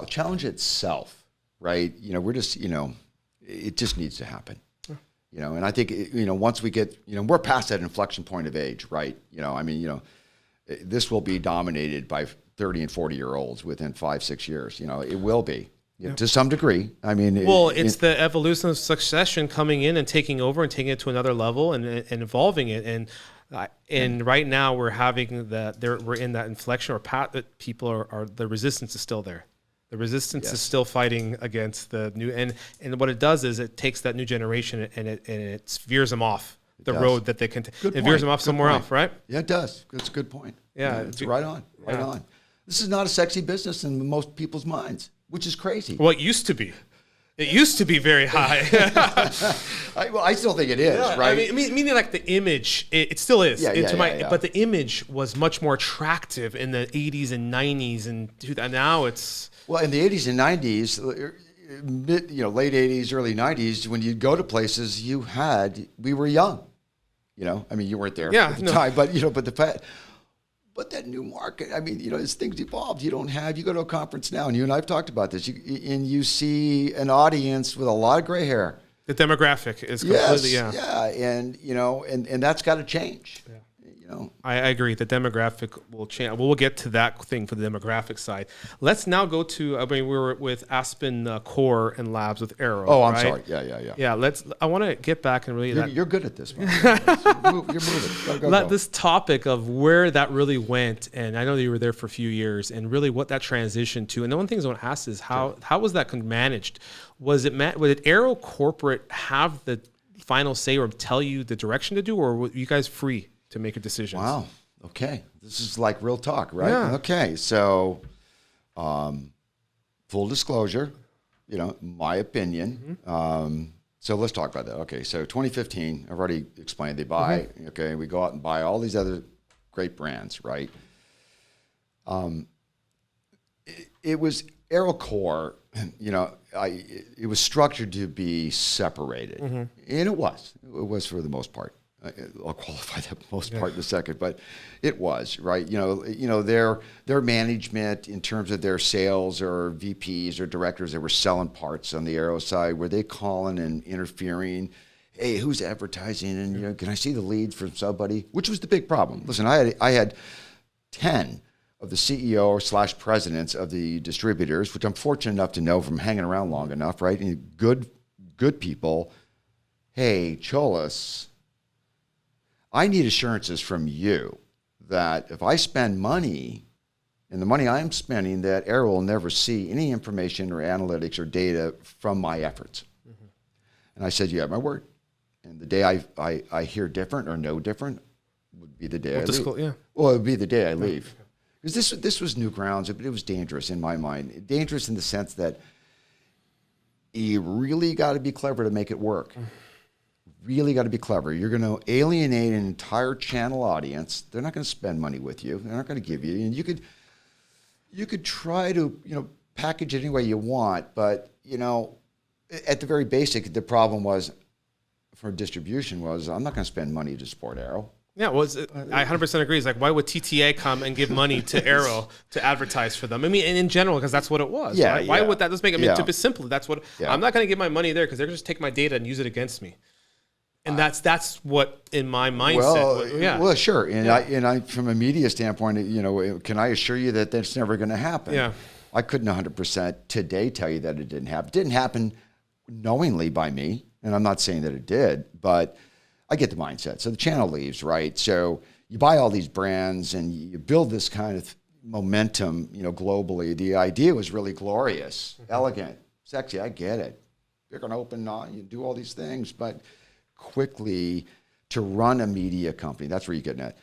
Speaker 2: challenge itself, right? We're just, it just needs to happen, and I think, once we get, we're past that inflection point of age, right? This will be dominated by 30 and 40-year-olds within 5-6 years. It will be to some degree. I mean,
Speaker 1: it's the evolution of succession coming in and taking over and taking it to another level and evolving it. And right now we're having we're in that inflection or path that people are the resistance is still there. The resistance is still fighting against the new, and what it does is it takes that new generation and it veers them off the road that they can. It veers them off somewhere else, right?
Speaker 2: Yeah, it does. That's a good point.
Speaker 1: Yeah,
Speaker 2: it's right on. This is not a sexy business in most people's minds, which is crazy.
Speaker 1: Well, it used to be. It used to be very high.
Speaker 2: I still think it is, right?
Speaker 1: I mean, meaning like the image, it still is.
Speaker 2: Yeah.
Speaker 1: But the image was much more attractive in the 80s and 90s, and now it's...
Speaker 2: Well, in the 80s and 90s, late 80s, early 90s, when you'd go to places, we were young. I mean, you weren't there at the time, but that new market, I mean, as things evolved, you go to a conference now, and you and I have talked about this, and you see an audience with a lot of gray hair.
Speaker 1: The demographic is completely,
Speaker 2: and that's got to change.
Speaker 1: Yeah. I agree. The demographic will change. We'll get to that thing for the demographic side. Let's now go to, we were with Aspen Core and Labs with Arrow.
Speaker 2: Oh, I'm sorry. Yeah.
Speaker 1: Yeah, I want to get back and really...
Speaker 2: You're good at this, man. You're moving. Go.
Speaker 1: This topic of where that really went, and I know that you were there for a few years, and really what that transitioned to. And the one thing I want to ask is how was that managed? Did Arrow Corporate have the final say or tell you the direction to do, or were you guys free to make a decision?
Speaker 2: Wow. Okay. This is like real talk, right?
Speaker 1: Yeah.
Speaker 2: Okay. So, full disclosure, my opinion. So let's talk about that. Okay. So 2015, I've already explained, they buy, okay, we go out and buy all these other great brands, right? It was AeroCore, it was structured to be separated. And it was for the most part. I'll qualify that most part in a second, but it was, right. Their management in terms of their sales or VPs or directors that were selling parts on the Aero side, were they calling and interfering? Hey, who's advertising? And can I see the leads from somebody? Which was the big problem. Listen, I had 10 of the CEO / presidents of the distributors, which I'm fortunate enough to know from hanging around long enough, right? And good people. Hey, Cholas, I need assurances from you that if I spend money, and the money I'm spending, that Arrow will never see any information or analytics or data from my efforts. And I said, you have my word. And the day I hear different or know different would be the day I leave. Well, it would be the day I leave. Because this was new grounds, but it was dangerous in my mind. Dangerous in the sense that you really got to be clever to make it work. Really got to be clever. You're going to alienate an entire channel audience. They're not going to spend money with you. They're not going to give you. And you could try to package it any way you want, but at the very basic, the problem was for distribution was I'm not going to spend money to support Arrow.
Speaker 1: Yeah, I 100% agree. It's like, why would TTA come and give money to Arrow to advertise for them? I mean, and in general, because that's what it was.
Speaker 2: Yeah,
Speaker 1: right? Why would that? Let's make it to be simple. That's what I'm not going to give my money there because they're going to just take my data and use it against me. And that's what in my mindset.
Speaker 2: Well, sure. And I from a media standpoint, can I assure you that that's never going to happen?
Speaker 1: Yeah.
Speaker 2: I couldn't 100% today tell you that it didn't happen. It didn't happen knowingly by me, and I'm not saying that it did, but I get the mindset. So the channel leaves, right? So you buy all these brands and you build this kind of momentum, globally. The idea was really glorious, elegant, sexy. I get it. You're going to open, you do all these things, but quickly to run a media company, that's where you're getting at.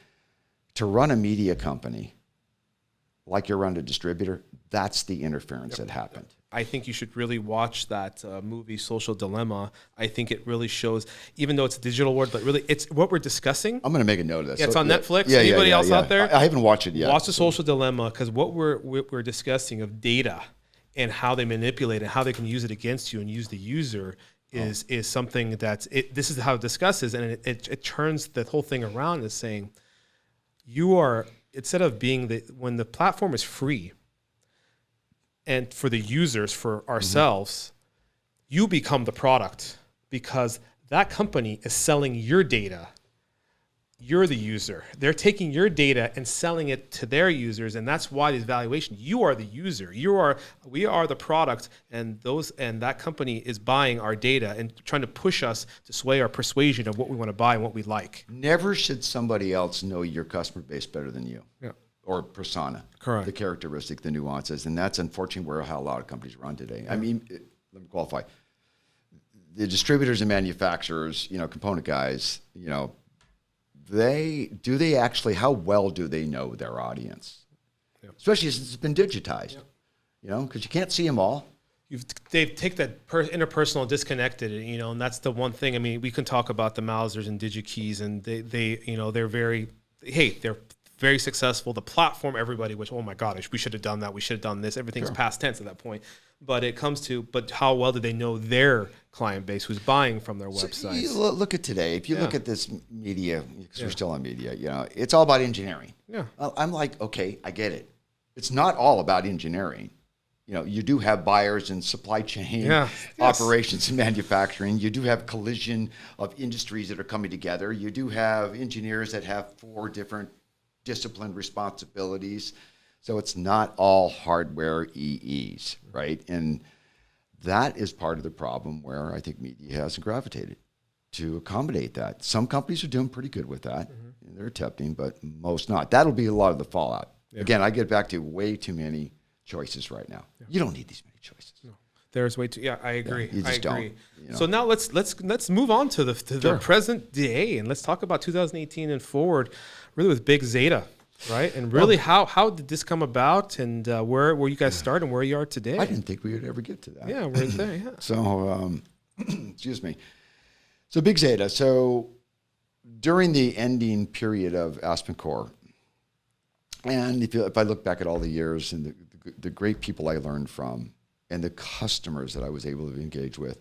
Speaker 2: To run a media company like you run a distributor, that's the interference that happened.
Speaker 1: I think you should really watch that movie, Social Dilemma. I think it really shows, even though it's a digital world, but really it's what we're discussing.
Speaker 2: I'm going to make a note of this.
Speaker 1: Yeah, it's on Netflix. Anybody else out there?
Speaker 2: I haven't watched it yet.
Speaker 1: Watch the Social Dilemma, because what we're discussing of data and how they manipulate and how they can use it against you and use the user is something that's this is how it discusses, and it turns the whole thing around as saying you are, instead of being when the platform is free and for the users, for ourselves, you become the product because that company is selling your data. You're the user. They're taking your data and selling it to their users, and that's why this valuation. You are the user. We are the product, and that company is buying our data and trying to push us to sway our persuasion of what we want to buy and what we like.
Speaker 2: Never should somebody else know your customer base better than you.
Speaker 1: Yeah.
Speaker 2: Or persona.
Speaker 1: Correct.
Speaker 2: The characteristic, the nuances, and that's unfortunately how a lot of companies run today. Yeah. I mean, let me qualify. The distributors and manufacturers, component guys, how well do they know their audience? especially since it's been digitized. You know, because you can't see them all.
Speaker 1: They've take that interpersonal disconnected, you know, and that's the one thing. I mean, we can talk about the Mausers and DigiKeys, and they you know, they're very successful. The platform, everybody, which, oh my God, we should have done that. We should have done this. Everything's past tense at that point. But it comes to, how well do they know their client base who's buying from their websites?
Speaker 2: So look at today. If you look at this media, because we're still on media, you know, it's all about engineering. Yeah. I'm like, okay, I get it. It's not all about engineering. You know, you do have buyers in supply chain operations and manufacturing. You do have collision of industries that are coming together. You do have engineers that have 4 different discipline responsibilities. So it's not all hardware EEs, right? And that is part of the problem where I think media hasn't gravitated to accommodate that. Some companies are doing pretty good with that. And they're attempting, but most not. That'll be a lot of the fallout. Again, I get back to way too many choices right now. You don't need these many choices. No.
Speaker 1: There's way too. Yeah, I agree.
Speaker 2: You just don't. You know?
Speaker 1: So now let's move on to the present day, and let's talk about 2018 and forward, really with Big Zeta, right? And really, how did this come about, and where you guys started, and where you are today?
Speaker 2: I didn't think we would ever get to that.
Speaker 1: Yeah, we're there. Yeah.
Speaker 2: So, excuse me. So Big Zeta. So during the ending period of AspenCore, and if I look back at all the years and the great people I learned from and the customers that I was able to engage with,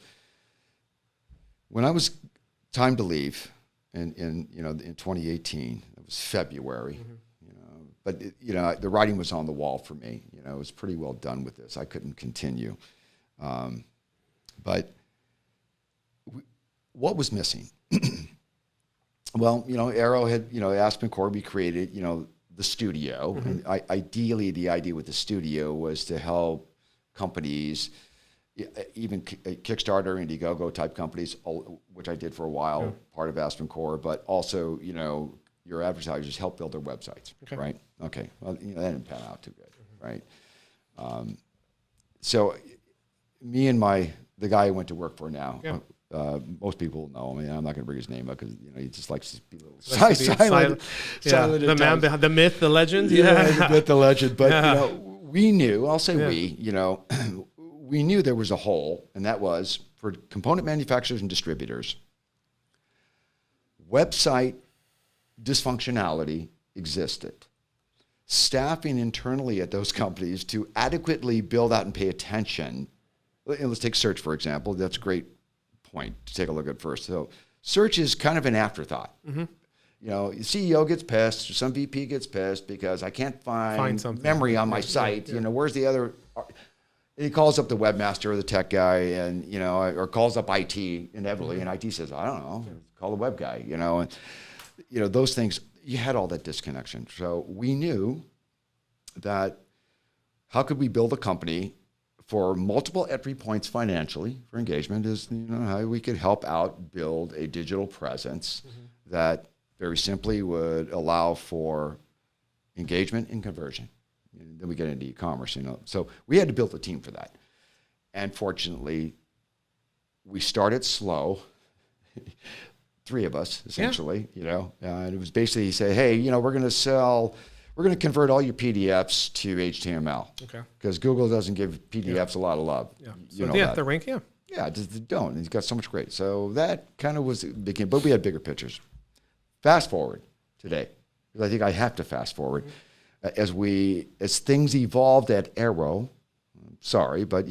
Speaker 2: when I was time to leave in 2018, it was February, you know, but the writing was on the wall for me. You know, it was pretty well done with this. I couldn't continue. But what was missing? Well, Arrow had, AspenCore, we created, the studio. And ideally, the idea with the studio was to help companies, even Kickstarter, Indiegogo type companies, which I did for a while, part of AspenCore, but also, your advertisers help build their websites, right? Okay, well, that didn't pan out too good, right? So me and the guy I went to work for now, most people know him. I mean, I'm not going to bring his name up because he just likes to be a little silent.
Speaker 1: The man behind the myth, the legend.
Speaker 2: The myth, the legend. But we knew. I'll say we. We knew there was a hole, and that was for component manufacturers and distributors. Website dysfunctionality existed. Staffing internally at those companies to adequately build out and pay attention. Let's take search, for example. That's a great point to take a look at first. So search is kind of an afterthought. CEO gets pissed, or some VP gets pissed because I can't find memory on my site. Where's the other? And he calls up the webmaster or the tech guy, and or calls up IT inevitably, and IT says, I don't know, call the web guy. And those things. You had all that disconnection. So we knew that how could we build a company for multiple entry points financially for engagement is how we could help out build a digital presence that very simply would allow for engagement and conversion. And then we get into e-commerce, So we had to build a team for that. And fortunately, we started slow. 3 of us, essentially, and it was basically say, hey, we're going to convert all your PDFs to HTML. Okay. Because Google doesn't give PDFs a lot of love.
Speaker 1: Yeah. The rank,
Speaker 2: Yeah, they don't. It's got so much great. So that kind of became, but we had bigger pictures. Fast forward today, because I think I have to fast forward. As things evolved at Arrow, but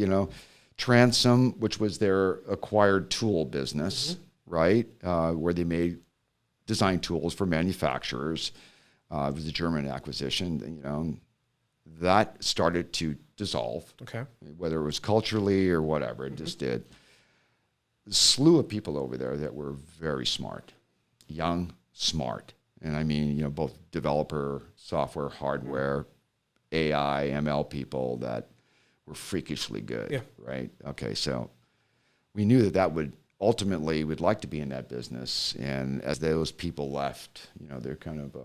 Speaker 2: Transom, which was their acquired tool business, right, where they made design tools for manufacturers. It was a German acquisition, that started to dissolve. Okay. Whether it was culturally or whatever, it just did. A slew of people over there that were very smart, young, smart. And I mean, both developer, software, hardware, AI, ML people that were freakishly good, right? Okay, so we knew that would ultimately we'd like to be in that business. And as those people left, they're kind of,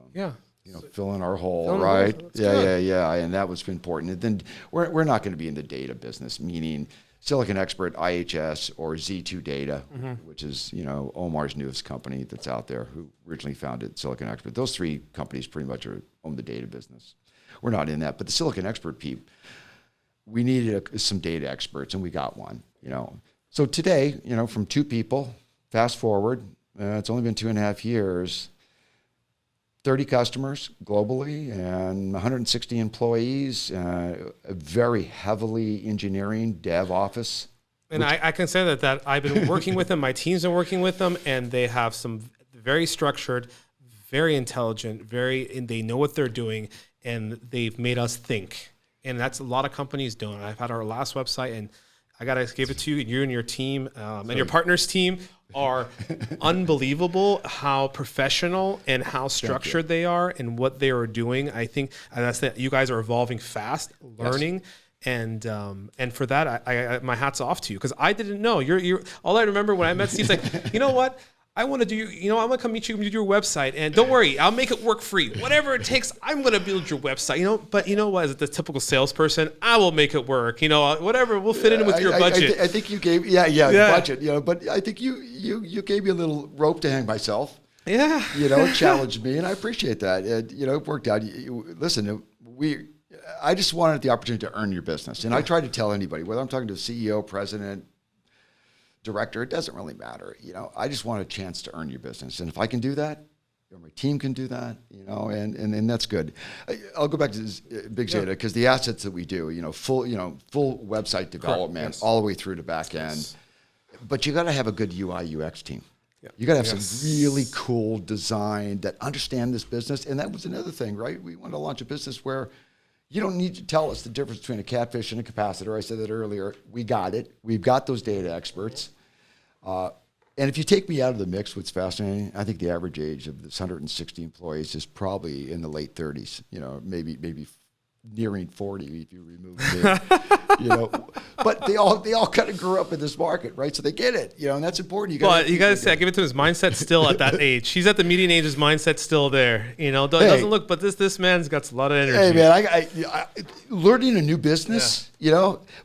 Speaker 2: filling our hole, right? Yeah. And that was important. And then we're not going to be in the data business, meaning Silicon Expert, IHS, or Z2 Data, which is, Omar's newest company that's out there, who originally founded Silicon Expert. Those 3 companies pretty much own the data business. we're not in that. But the Silicon Expert peep, we needed some data experts, and we got one. So today, from 2 people, fast forward, it's only been 2.5 years. 30 customers globally and 160 employees, a very heavily engineering dev office.
Speaker 1: And I can say that I've been working with them, my team's been working with them, and they have some very structured, very intelligent, and they know what they're doing, and they've made us think. And that's a lot of companies doing. I've had our last website, and I got to give it to you. You and your team and your partner's team are unbelievable how professional and how structured they are and what they are doing. I think that's that you guys are evolving fast, learning. Yes. And for that, I my hat's off to you, because I didn't know. You're all I remember when I met Steve's like, you know what? I want to do, I'm going to come meet you and do your website. And don't worry, I'll make it work for you. Whatever it takes, I'm going to build your website. But you know what? As the typical salesperson, I will make it work. Whatever, we'll fit in with your budget.
Speaker 2: I think you gave, budget, but I think you gave me a little rope to hang myself.
Speaker 1: Yeah.
Speaker 2: Challenged me, and I appreciate that. It worked out. Listen, I just wanted the opportunity to earn your business. And I try to tell anybody, whether I'm talking to a CEO, president, director, it doesn't really matter. I just want a chance to earn your business. And if I can do that, my team can do that, and that's good. I'll go back to this Big Zeta, because the assets that we do, full website development, yes, all the way through to back end. Yes. But you got to have a good UI UX team. Yeah. You got to have some really cool design that understand this business. And that was another thing, right? We want to launch a business where you don't need to tell us the difference between a catfish and a capacitor. I said that earlier. We got it. We've got those data experts. And if you take me out of the mix, what's fascinating, I think the average age of this 160 employees is probably in the late 30s, maybe nearing 40 if you remove me, but they all kind of grew up in this market, right? So they get it, and that's important.
Speaker 1: You got to say, I give it to his mindset still at that age. He's at the median age, his mindset's still there, doesn't look, but this man's got a lot of energy.
Speaker 2: Hey man, I learning a new business,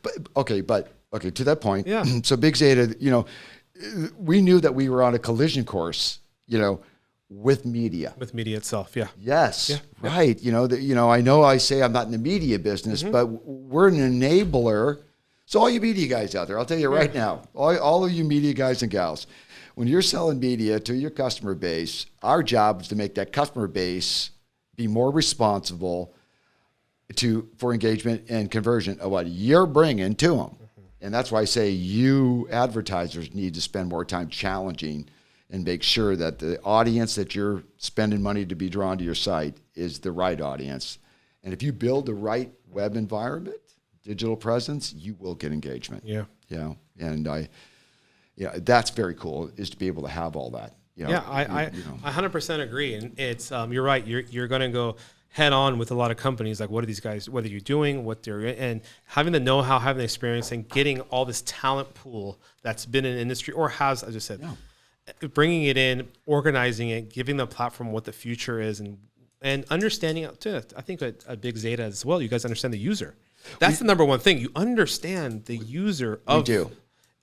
Speaker 2: but okay, to that point.
Speaker 1: Yeah.
Speaker 2: So Big Zeta, we knew that we were on a collision course, with media.
Speaker 1: With media itself, yeah.
Speaker 2: Yes, yeah. Right. I know I say I'm not in the media business, but we're an enabler. So all you media guys out there, I'll tell you right now, all of you media guys and gals, when you're selling media to your customer base, our job is to make that customer base be more responsible for engagement and conversion of what you're bringing to them. And that's why I say you advertisers need to spend more time challenging and make sure that the audience that you're spending money to be drawn to your site is the right audience. And if you build the right web environment, digital presence, you will get engagement.
Speaker 1: Yeah.
Speaker 2: Yeah. And that's very cool, is to be able to have all that.
Speaker 1: I 100% agree. And it's, you're right. You're going to go head on with a lot of companies, like what are these guys, what are you doing, what they're in, and having the know-how, having the experience, and getting all this talent pool that's been in the industry or has, as I said, bringing it in, organizing it, giving the platform what the future is, and understanding it too. I think a Big Zeta as well, you guys understand the user. That's the number one thing. You understand the user of.
Speaker 2: We do.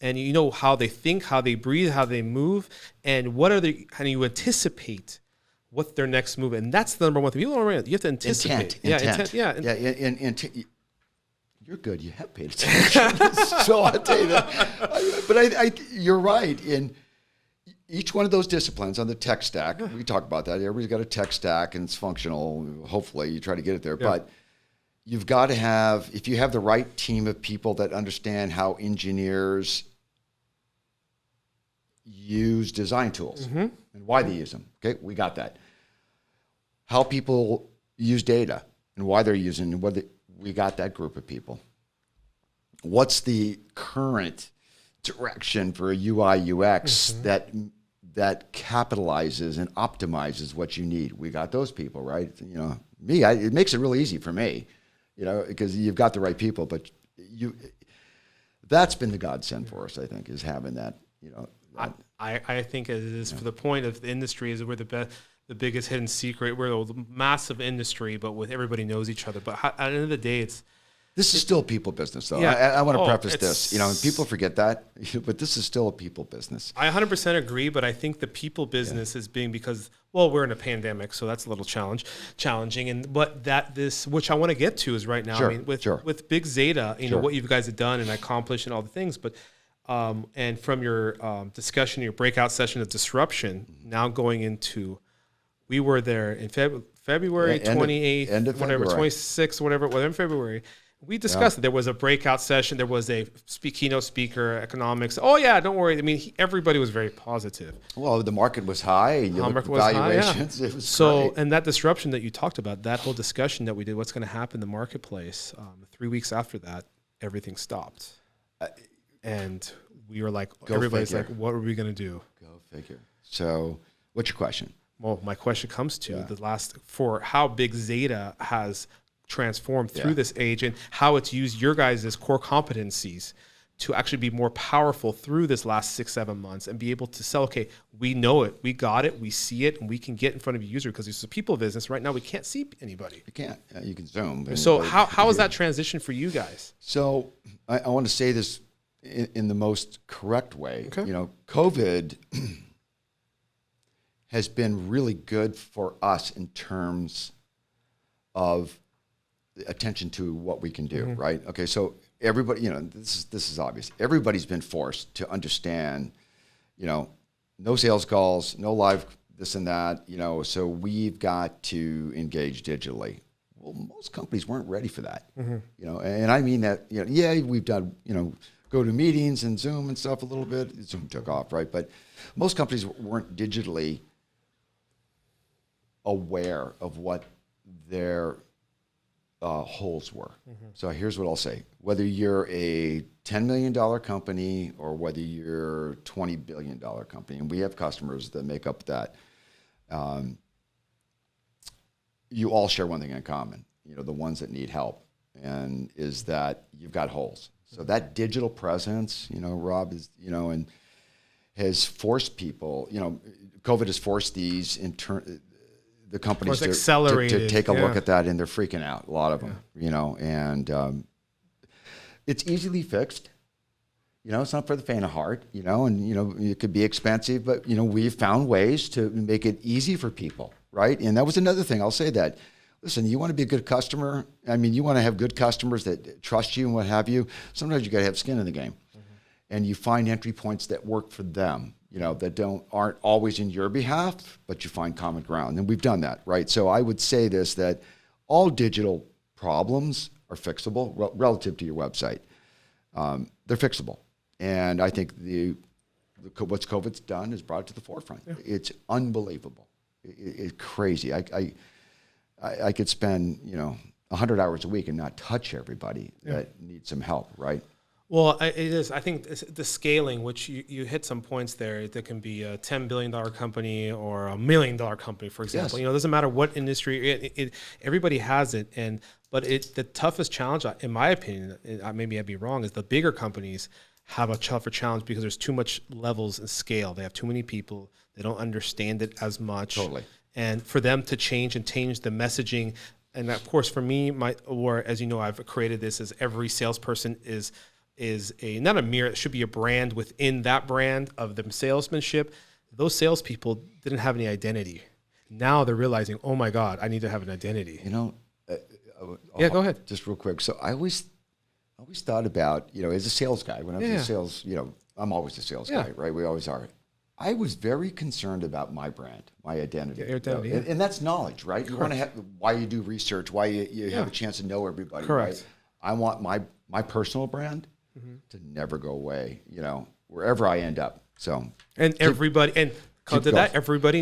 Speaker 1: And you know how they think, how they breathe, how they move, and and you anticipate what their next move, and that's the number one thing. You have to anticipate.
Speaker 2: Intent. You're good. You have paid attention. So I'll tell you that. But you're right. In each one of those disciplines on the tech stack, we talk about that. Everybody's got a tech stack, and it's functional. Hopefully, you try to get it there. Yeah. But you've got to have, if you have the right team of people that understand how engineers use design tools and why they use them. Okay, we got that. How people use data and why they're using it. We got that group of people. What's the current direction for a UI UX that capitalizes and optimizes what you need? We got those people, right? It makes it really easy for me, because you've got the right people. But that's been the godsend for us, I think, is having that.
Speaker 1: I think it is for the point of the industry is we're the biggest hidden secret. We're a massive industry, but with everybody knows each other. But at the end of the day,
Speaker 2: This is still a people business, though.
Speaker 1: Yeah.
Speaker 2: I want to preface this, and people forget that, but this is still a people business.
Speaker 1: I 100% agree, but I think the people business is being because, well, we're in a pandemic, so that's a little challenging. And which I want to get to is right now.
Speaker 2: Sure,
Speaker 1: I mean, with Big Zeta, you know what you guys have done and accomplished and all the things, but and from your discussion, your breakout session of disruption, now going into, we were there in February 28th, whatever, 26th, whatever, in February. We discussed it. There was a breakout session. There was a keynote speaker, economics. Oh, yeah, don't worry. I mean, everybody was very positive.
Speaker 2: Well, the market was high. The market was valuations. High, yeah. It was great.
Speaker 1: And that disruption that you talked about, that whole discussion that we did, what's going to happen in the marketplace, 3 weeks after that, everything stopped. And we were like, everybody's like, what are we going to do?
Speaker 2: Go figure. So what's your question?
Speaker 1: Well, my question comes to for how Big Zeta has transformed through this age and how it's used your guys' core competencies to actually be more powerful through this last 6-7 months and be able to sell, okay, we know it, we got it, we see it, and we can get in front of a user because it's a people business. Right now, we can't see anybody.
Speaker 2: You can't. You can Zoom.
Speaker 1: So how is that transition for you guys?
Speaker 2: So I want to say this in the most correct way. Okay. COVID has been really good for us in terms of attention to what we can do, right? Okay, so everybody, this is obvious. Everybody's been forced to understand, no sales calls, no live this and that, so we've got to engage digitally. Well, most companies weren't ready for that, and I mean that, we've done, go to meetings and Zoom and stuff a little bit. Zoom took off, right? But most companies weren't digitally aware of what their holes were. So here's what I'll say. Whether you're a $10 million company or whether you're a $20 billion company, and we have customers that make up that, you all share one thing in common, the ones that need help, and is that you've got holes. So that digital presence, Rob, is, and has forced people, COVID has forced these the companies to take a look at that, and they're freaking out, a lot of them, and it's easily fixed. It's not for the faint of heart, and, it could be expensive, but, we've found ways to make it easy for people, right? And that was another thing. I'll say that. Listen, you want to be a good customer. I mean, you want to have good customers that trust you and what have you. Sometimes you got to have skin in the game, and you find entry points that work for them. That aren't always in your behalf, but you find common ground. And we've done that, right? So I would say this, that all digital problems are fixable relative to your website. They're fixable. And I think what COVID's done is brought it to the forefront. Yeah. It's unbelievable. It's crazy. I could spend, 100 hours a week and not touch everybody that needs some help, right?
Speaker 1: Well, it is. I think the scaling, which you hit some points there, that can be a $10 billion company or a $1 million company, for example. Yes. It doesn't matter what industry. Everybody has it, but the toughest challenge, in my opinion, maybe I'd be wrong, is the bigger companies have a tougher challenge because there's too much levels and scale. They have too many people. They don't understand it as much.
Speaker 2: Totally. And
Speaker 1: for them to change the messaging, and of course, for me, as you know, I've created this as every salesperson is not a mirror, it should be a brand within that brand of the salesmanship. Those salespeople didn't have any identity. Now they're realizing, oh my God, I need to have an identity.
Speaker 2: Go ahead. Just real quick. So I always thought about, as a sales guy, when I was in sales, I'm always a sales guy, right? We always are. I was very concerned about my brand, my identity. And that's knowledge, right? Correct. You want to have why you do research, why you have a chance to know everybody.
Speaker 1: Correct.
Speaker 2: Right? I want my personal brand to never go away, wherever I end up. So
Speaker 1: everybody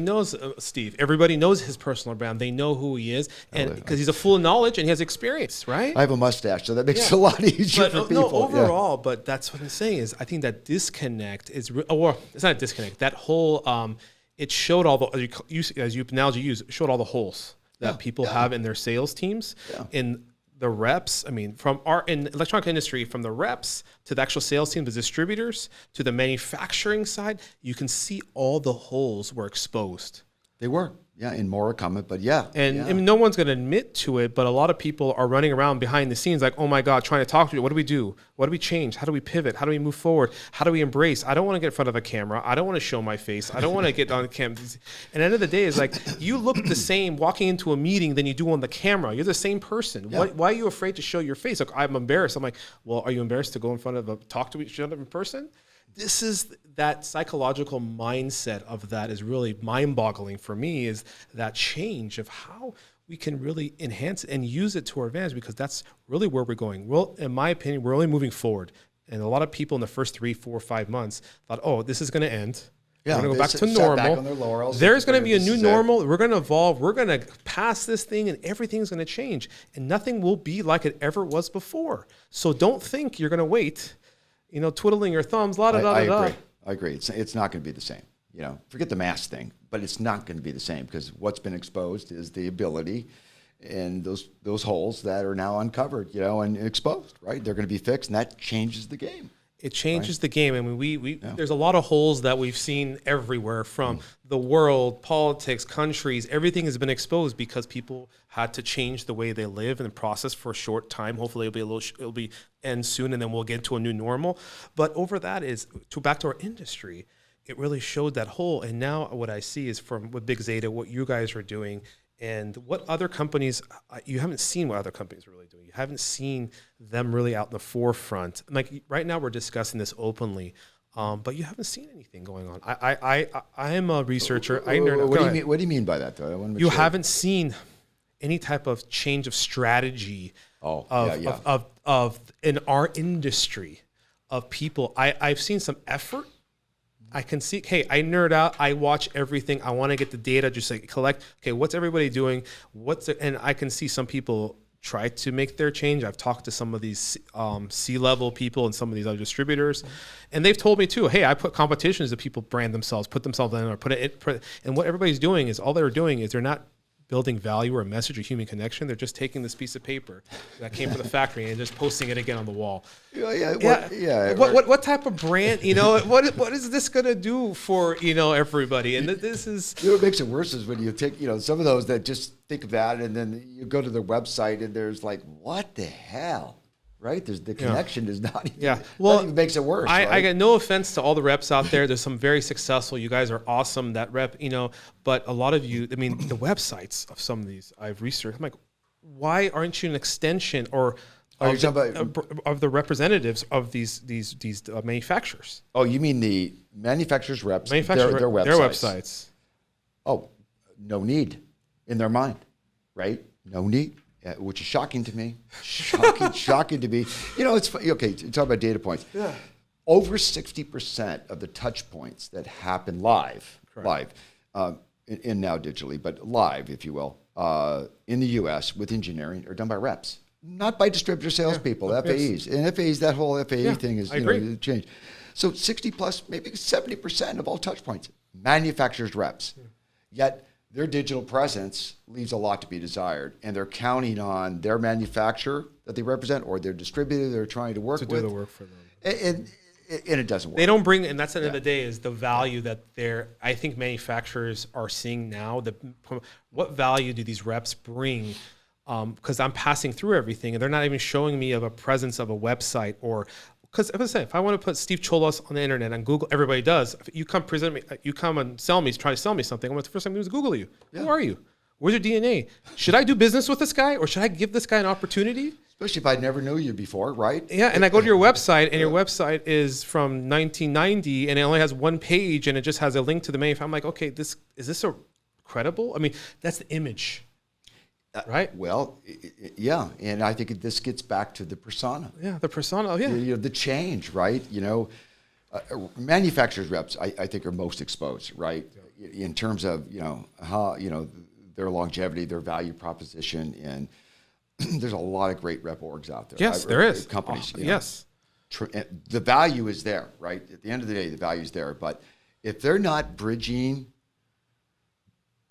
Speaker 1: knows Steve. Everybody knows his personal brand. They know who he is, and because he's full of knowledge and he has experience, right?
Speaker 2: I have a mustache, so that makes it a lot easier for people.
Speaker 1: No, overall, but that's what I'm saying is I think that disconnect is, or it's not a disconnect. That whole, it showed all the as you analogy use, showed all the holes that people have in their sales teams in the reps. I mean, in electronic industry, from the reps to the actual sales team, the distributors to the manufacturing side, you can see all the holes were exposed.
Speaker 2: They were. Yeah, and more are coming, but yeah.
Speaker 1: And I mean, no one's going to admit to it, but a lot of people are running around behind the scenes like, oh my God, trying to talk to you. What do we do? What do we change? How do we pivot? How do we move forward? How do we embrace? I don't want to get in front of a camera. I don't want to show my face. I don't want to get on camera. And at the end of the day, it's like, you look the same walking into a meeting than you do on the camera. You're the same person. Yeah. Why are you afraid to show your face? Like, I'm embarrassed. I'm like, well, are you embarrassed to go in front of talk to each other in person? This is that psychological mindset of that is really mind-boggling for me, is that change of how we can really enhance it and use it to our advantage, because that's really where we're going. Well, in my opinion, we're only moving forward. And a lot of people in the first 3, 4, 5 months thought, oh, this is going to end.
Speaker 2: Yeah,
Speaker 1: we're going to go back to normal. There's going to be a new normal. We're going to evolve. We're going to pass this thing and everything's going to change. And nothing will be like it ever was before. So don't think you're going to wait, twiddling your thumbs,
Speaker 2: I agree. It's not going to be the same. Forget the mask thing, but it's not going to be the same, because what's been exposed is the ability and those holes that are now uncovered, and exposed, right? They're going to be fixed, and that changes the game.
Speaker 1: It changes the game. I mean, there's a lot of holes that we've seen everywhere, from the world, politics, countries. Everything has been exposed because people had to change the way they live and process for a short time. Hopefully, it'll be end soon, and then we'll get to a new normal. But over that is back to our industry. It really showed that hole. And now what I see is from with Big Zeta, what you guys are doing, and what other companies, you haven't seen what other companies are really doing. You haven't seen them really out in the forefront. Like right now we're discussing this openly, but you haven't seen anything going on. I am a researcher.
Speaker 2: What do you mean by that, though?
Speaker 1: You haven't seen any type of change of strategy of in our industry of people. I've seen some effort. I can see, hey, I nerd out. I watch everything. I want to get the data, just like collect, okay, what's everybody doing? And I can see some people try to make their change. I've talked to some of these C-level people and some of these other distributors, and they've told me too, hey, I put competitions that people brand themselves, put themselves in, or and what everybody's doing is, all they're doing is they're not building value or a message or human connection. They're just taking this piece of paper that came from the factory and just posting it again on the wall. What type of brand, what is this going to do for, everybody? And this is...
Speaker 2: what makes it worse is when you take, some of those that just think of that, and then you go to their website and there's like, what the hell? Right? The connection is not even,
Speaker 1: well,
Speaker 2: that even makes it worse.
Speaker 1: I got no offense to all the reps out there. There's some very successful. You guys are awesome, that rep, but a lot of you, the websites of some of these I've researched, I'm like, why aren't you an extension of the representatives of these manufacturers?
Speaker 2: Oh, you mean the manufacturers' reps, their websites.
Speaker 1: Their websites.
Speaker 2: Oh, no need in their mind, right? No need. Which is shocking to me. Shocking to me. It's funny. Okay, talk about data points.
Speaker 1: Yeah.
Speaker 2: Over 60% of the touch points that happen live, and now digitally, but live, if you will, in the U.S. with engineering are done by reps, not by distributor salespeople, FAEs. And FAEs, that whole FAE thing is changed. So 60 plus, maybe 70% of all touch points, manufacturers' reps. Yet their digital presence leaves a lot to be desired, and they're counting on their manufacturer that they represent or their distributor they're trying to work with.
Speaker 1: To do the work for them.
Speaker 2: And it doesn't work.
Speaker 1: They don't bring, and that's at the end of the day, is the value that I think manufacturers are seeing now. What value do these reps bring? Because I'm passing through everything, and they're not even showing me of a presence of a website or... Because if I want to put Steve Cholas on the internet on Google, everybody does. If you come present me, you come and try to sell me something. The first thing I'm going to do is Google you. Yeah. Who are you? Where's your DNA? Should I do business with this guy, or should I give this guy an opportunity?
Speaker 2: Especially if I never knew you before, right?
Speaker 1: Yeah, and I go to your website, and your website is from 1990, and it only has one page, and it just has a link to the manufacturer. I'm like, okay, is this a credible? I mean, that's the image. Right.
Speaker 2: Well, yeah, and I think this gets back to the persona.
Speaker 1: Yeah, the persona. Yeah,
Speaker 2: the change, right? Manufacturers' reps, I think, are most exposed, right? In terms of how their longevity, their value proposition, and there's a lot of great rep orgs out there.
Speaker 1: Yes, there is
Speaker 2: companies.
Speaker 1: Yes,
Speaker 2: the value is there, right? At the end of the day, the value is there, but if they're not bridging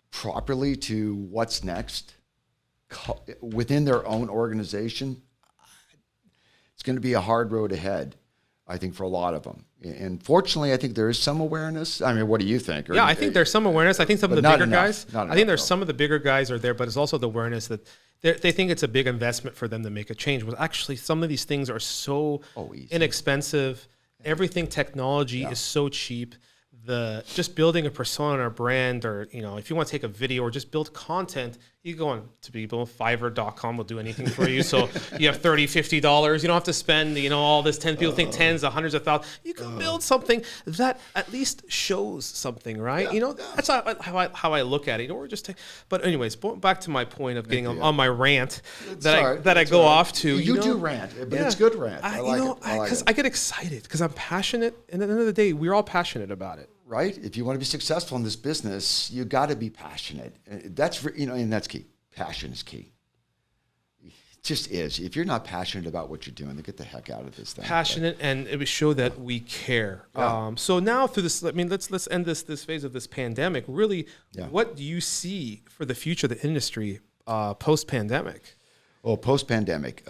Speaker 2: properly to what's next within their own organization, it's going to be a hard road ahead. I think for a lot of them. And fortunately, I think there is some awareness. I mean, what do you think?
Speaker 1: Yeah, I think there's some awareness. I think some of the bigger guys, I think there's
Speaker 2: though.
Speaker 1: some of the bigger guys are there, but it's also the awareness that they think it's a big investment for them to make a change. Well, actually, some of these things are so inexpensive. Everything technology is so cheap. Just building a persona or brand, or if you want to take a video or just build content, you go on to people, Fiverr.com will do anything for you. So you have $30, $50. You don't have to spend all this. People think tens of hundreds of thousands. You can build something that at least shows something, right? That's how I look at it. We're just but anyways, back to my point of getting on my rant that I go off to.
Speaker 2: You do rant, but it's good rant. I like it.
Speaker 1: Because I get excited because I'm passionate, and at the end of the day, we're all passionate about it.
Speaker 2: Right? If you want to be successful in this business, you got to be passionate. That's and that's key. Passion is key. It just is. If you're not passionate about what you're doing, then get the heck out of this thing.
Speaker 1: Passionate, and it would show that we care. Yeah. So now through this, let's end this phase of this pandemic. Really, what do you see for the future of the industry post-pandemic?
Speaker 2: Well, post-pandemic,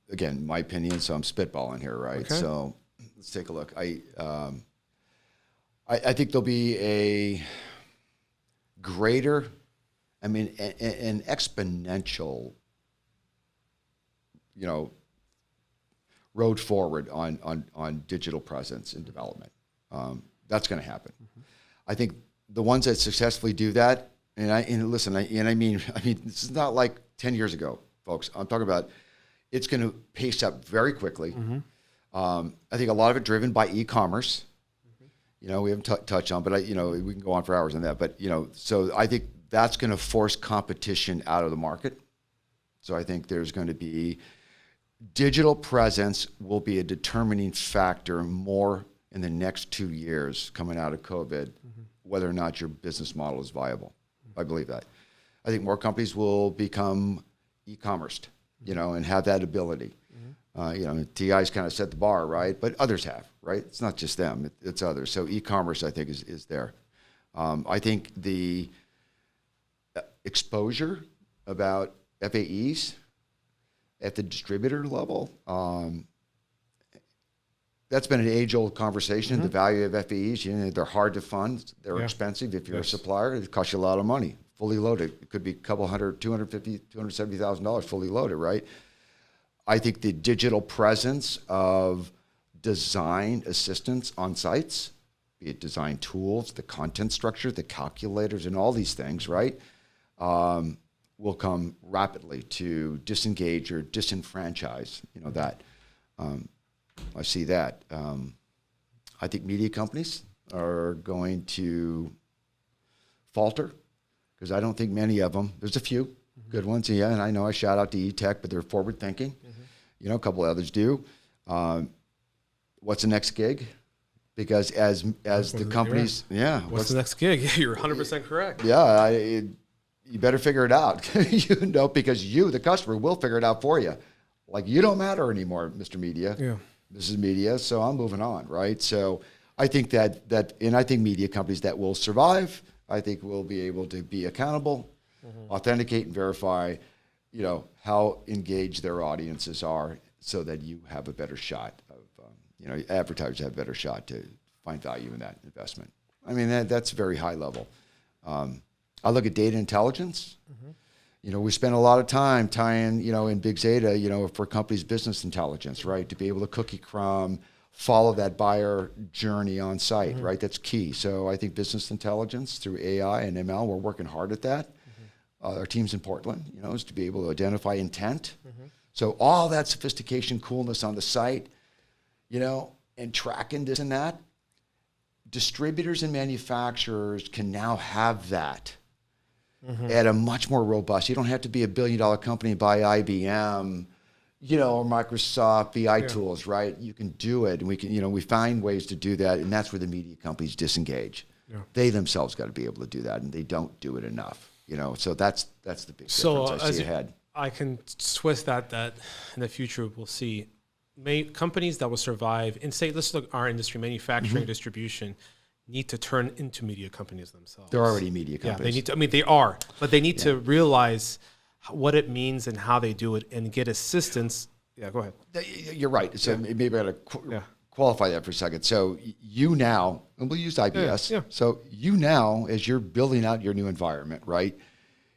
Speaker 2: again, my opinion. So I'm spitballing here, right? Okay. So let's take a look. I think there'll be a greater, an exponential, road forward on digital presence and development. That's going to happen. Mm-hmm. I think the ones that successfully do that, I mean, this is not like 10 years ago, folks. I'm talking about it's going to pace up very quickly. Mm-hmm. I think a lot of it driven by e-commerce. We haven't touched on, but we can go on for hours on that. But so I think that's going to force competition out of the market. So I think there's going to be digital presence will be a determining factor more in the next 2 years coming out of COVID, whether or not your business model is viable. I believe that. I think more companies will become e-commerce, and have that ability. TI's kind of set the bar, right? But others have, right? It's not just them, it's others. So e-commerce, I think, is there. I think the exposure about FAEs at the distributor level, that's been an age-old conversation. Mm-hmm. The value of FAEs, they're hard to fund. They're expensive. If you're a supplier, it costs you a lot of money. Fully loaded. It could be a couple hundred, $250,000, $270,000 fully loaded, right? I think the digital presence of design assistance on sites, be it design tools, the content structure, the calculators, and all these things, right, will come rapidly to disengage or disenfranchise, that. I see that. I think media companies are going to falter because I don't think many of them, there's a few good ones, and I know I shout out to E-Tech, but they're forward thinking. A couple of others do. What's the next gig? Because as the companies,
Speaker 1: what's the next gig? You're 100% correct.
Speaker 2: Yeah, you better figure it out. Because you, the customer, will figure it out for you. Like, you don't matter anymore, Mr. Media. Yeah. This is media, so I'm moving on, right? So I think and I think media companies that will survive, I think will be able to be accountable, authenticate and verify, how engaged their audiences are, so that you have a better shot of, advertisers have a better shot to find value in that investment. I mean, that's very high level. I look at data intelligence. We spend a lot of time tying, in Big Zeta, for companies' business intelligence, right? To be able to cookie crumb, follow that buyer journey on site, right? That's key. So I think business intelligence through AI and ML, we're working hard at that. Our team's in Portland, is to be able to identify intent. So all that sophistication, coolness on the site, and tracking this and that, distributors and manufacturers can now have that at a much more robust. You don't have to be $1 billion company and buy IBM, or Microsoft BI tools, right? You can do it, and we can, we find ways to do that, and that's where the media companies disengage. Yeah. They themselves got to be able to do that, and they don't do it enough. So that's the big difference I see ahead.
Speaker 1: I can twist that in the future we'll see companies that will survive in, say, let's look our industry, manufacturing, distribution, need to turn into media companies themselves.
Speaker 2: They're already media companies.
Speaker 1: Yeah, they need to. I mean, they are, but they need to realize what it means and how they do it, and get assistance Yeah, go ahead.
Speaker 2: You're right. So maybe I got to qualify that for a second. So you now, and we'll use IBS.
Speaker 1: Yeah.
Speaker 2: So you now, as you're building out your new environment, right,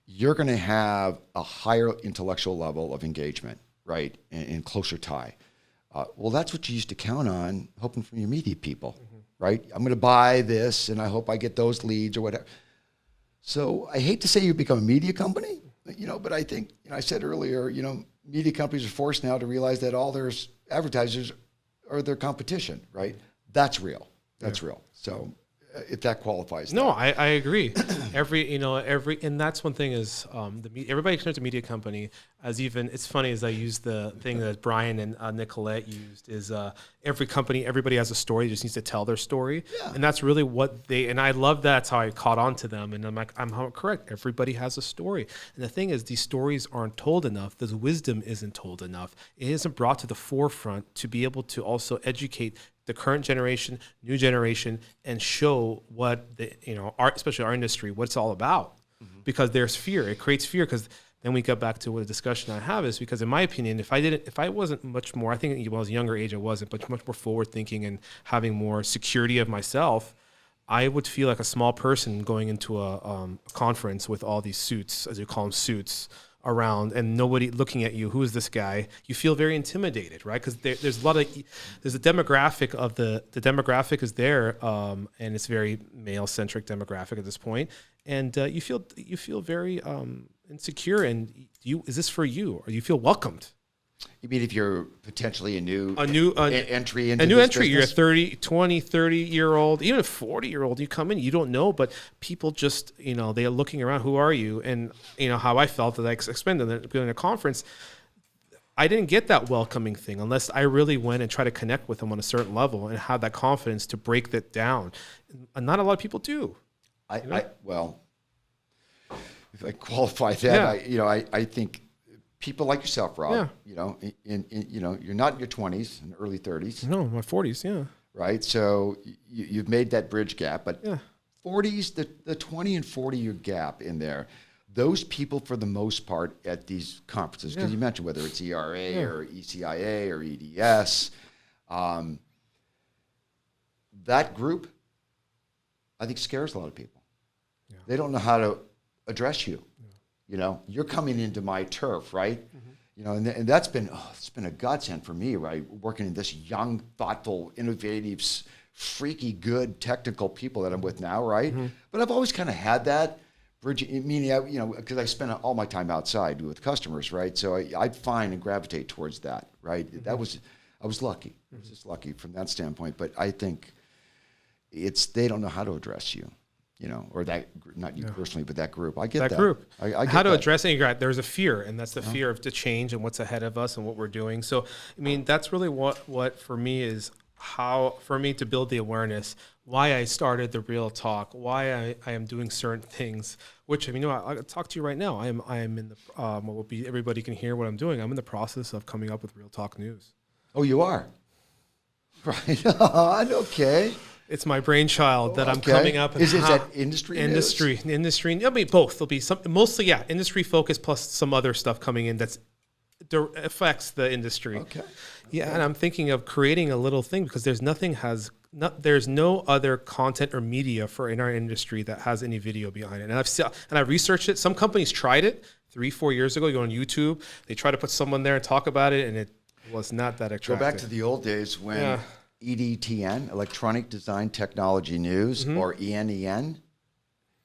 Speaker 2: you're going to have a higher intellectual level of engagement, right, and closer tie. Well, that's what you used to count on, hoping from your media people, right? I'm going to buy this, and I hope I get those leads or whatever. So I hate to say you become a media company, but I think, I said earlier, media companies are forced now to realize that all their advertisers are their competition, right? That's real. That's real. So if that qualifies.
Speaker 1: No, I agree. And that's one thing is everybody connects a media company as even, it's funny as I use the thing that Brian and Nicolette used is everybody has a story, just needs to tell their story. Yeah. And that's really and I love that's how I caught on to them. And I'm like, I'm correct. Everybody has a story. And the thing is, these stories aren't told enough. The wisdom isn't told enough. It isn't brought to the forefront to be able to also educate the current generation, new generation, and show what especially our industry, what it's all about. Because there's fear. It creates fear because then we get back to what a discussion I have is because in my opinion, if I wasn't much more, I think when I was a younger age, I wasn't, but much more forward thinking and having more security of myself, I would feel like a small person going into a conference with all these suits, as you call them, suits around and nobody looking at you. Who is this guy? You feel very intimidated, right? Because there's a demographic of the demographic is there, and it's very male centric demographic at this point, and you feel very insecure. And is this for you? Or you feel welcomed?
Speaker 2: You mean if you're potentially a new entry into
Speaker 1: a new
Speaker 2: this
Speaker 1: entry,
Speaker 2: business?
Speaker 1: You're a 30-year-old, even a 40-year-old, you come in, you don't know, but people just, they're looking around, who are you? And, how I felt that I expended during a conference, I didn't get that welcoming thing unless I really went and tried to connect with them on a certain level and have that confidence to break that down. And not a lot of people do.
Speaker 2: Well, if I qualify that, I think people like yourself, Rob, you're not in your 20s and early 30s.
Speaker 1: No, my 40s, yeah.
Speaker 2: Right? So you've made that bridge gap, but 40s, the 20 and 40-year gap in there, those people for the most part at these conferences, because you mentioned whether it's ERA or ECIA or EDS, that group, I think, scares a lot of people. Yeah. They don't know how to address you. You're coming into my turf, right? And that's been it's been a godsend for me, right? Working in this young, thoughtful, innovative, freaky, good, technical people that I'm with now, right? But I've always kind of had that bridge, meaning, because I spend all my time outside with customers, right? So I find and gravitate towards that, right? I was lucky. I was just lucky from that standpoint. But I think they don't know how to address you. Or that, not you personally, but that group. I get that. That group.
Speaker 1: I get how to address it. There's a fear, and that's the fear of the change and what's ahead of us and what we're doing. So, that's really what for me is for me to build the awareness, why I started the Real Talk, why I am doing certain things, which, I'll talk to you right now. I am in the, what will be, everybody can hear what I'm doing. I'm in the process of coming up with Real Talk News.
Speaker 2: Oh, you are? Right. Okay.
Speaker 1: It's my brainchild that I'm coming up.
Speaker 2: Is that industry?
Speaker 1: Industry. Both. There'll be mostly industry focused plus some other stuff coming in that affects the industry. Okay. Yeah, and I'm thinking of creating a little thing because there's no other content or media in our industry that has any video behind it. And I've researched it. Some companies tried it 3-4 years ago. You go on YouTube, they try to put someone there and talk about it, and it was not that attractive.
Speaker 2: Go back to the old days when EDTN, Electronic Design Technology News, or ENEN,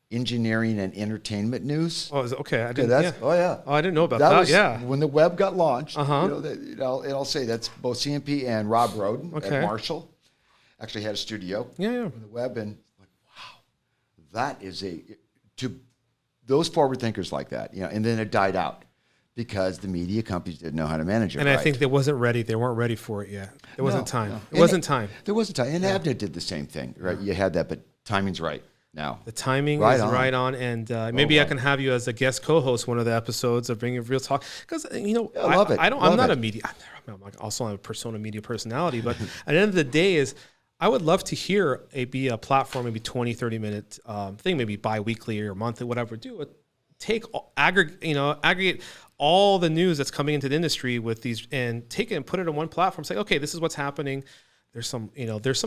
Speaker 2: Engineering and Entertainment News.
Speaker 1: Oh, okay. I didn't.
Speaker 2: Oh,
Speaker 1: I didn't know about that. Yeah.
Speaker 2: When the web got launched. I'll say that's both CMP and Rob Roden at Marshall. Actually had a studio.
Speaker 1: Yeah.
Speaker 2: On the web, and wow, that is to those forward thinkers like that. And then it died out. Because the media companies didn't know how to manage it.
Speaker 1: And I think they weren't ready for it yet. There wasn't time. No. It wasn't time.
Speaker 2: There wasn't time. And Avnet did the same thing, right? You had that, but timing's right now.
Speaker 1: The timing is right on. And maybe I can have you as a guest co-host one of the episodes of Bringing Real Talk. Because, I love it. I'm not a media. I'm also a persona media personality. But at the end of the day I would love to hear be a platform, maybe 20, 30-minute thing, maybe bi-weekly or monthly, whatever. Do it. aggregate all the news that's coming into the industry with these, and take it and put it on one platform. Say, okay, this is what's happening. There's some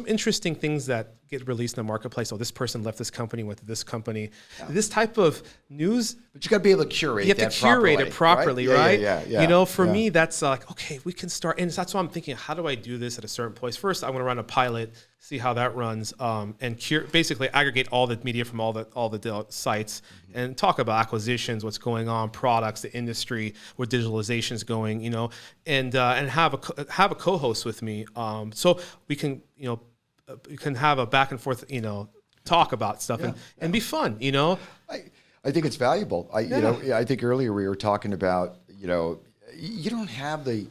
Speaker 1: interesting things that get released in the marketplace. Oh, this person left this company, went to this company. Yeah. This type of news.
Speaker 2: But you got to be able to curate.
Speaker 1: You have to curate it properly, right?
Speaker 2: Yeah.
Speaker 1: For me, that's like, okay, we can start. And that's why I'm thinking, how do I do this at a certain place? First, I want to run a pilot, see how that runs, and basically aggregate all the media from all the sites, and talk about acquisitions, what's going on, products, the industry, where digitalization is going, and have a co-host with me, so we can you can have a back and forth talk about stuff and be fun.
Speaker 2: I think it's valuable. I think earlier we were talking about you don't have and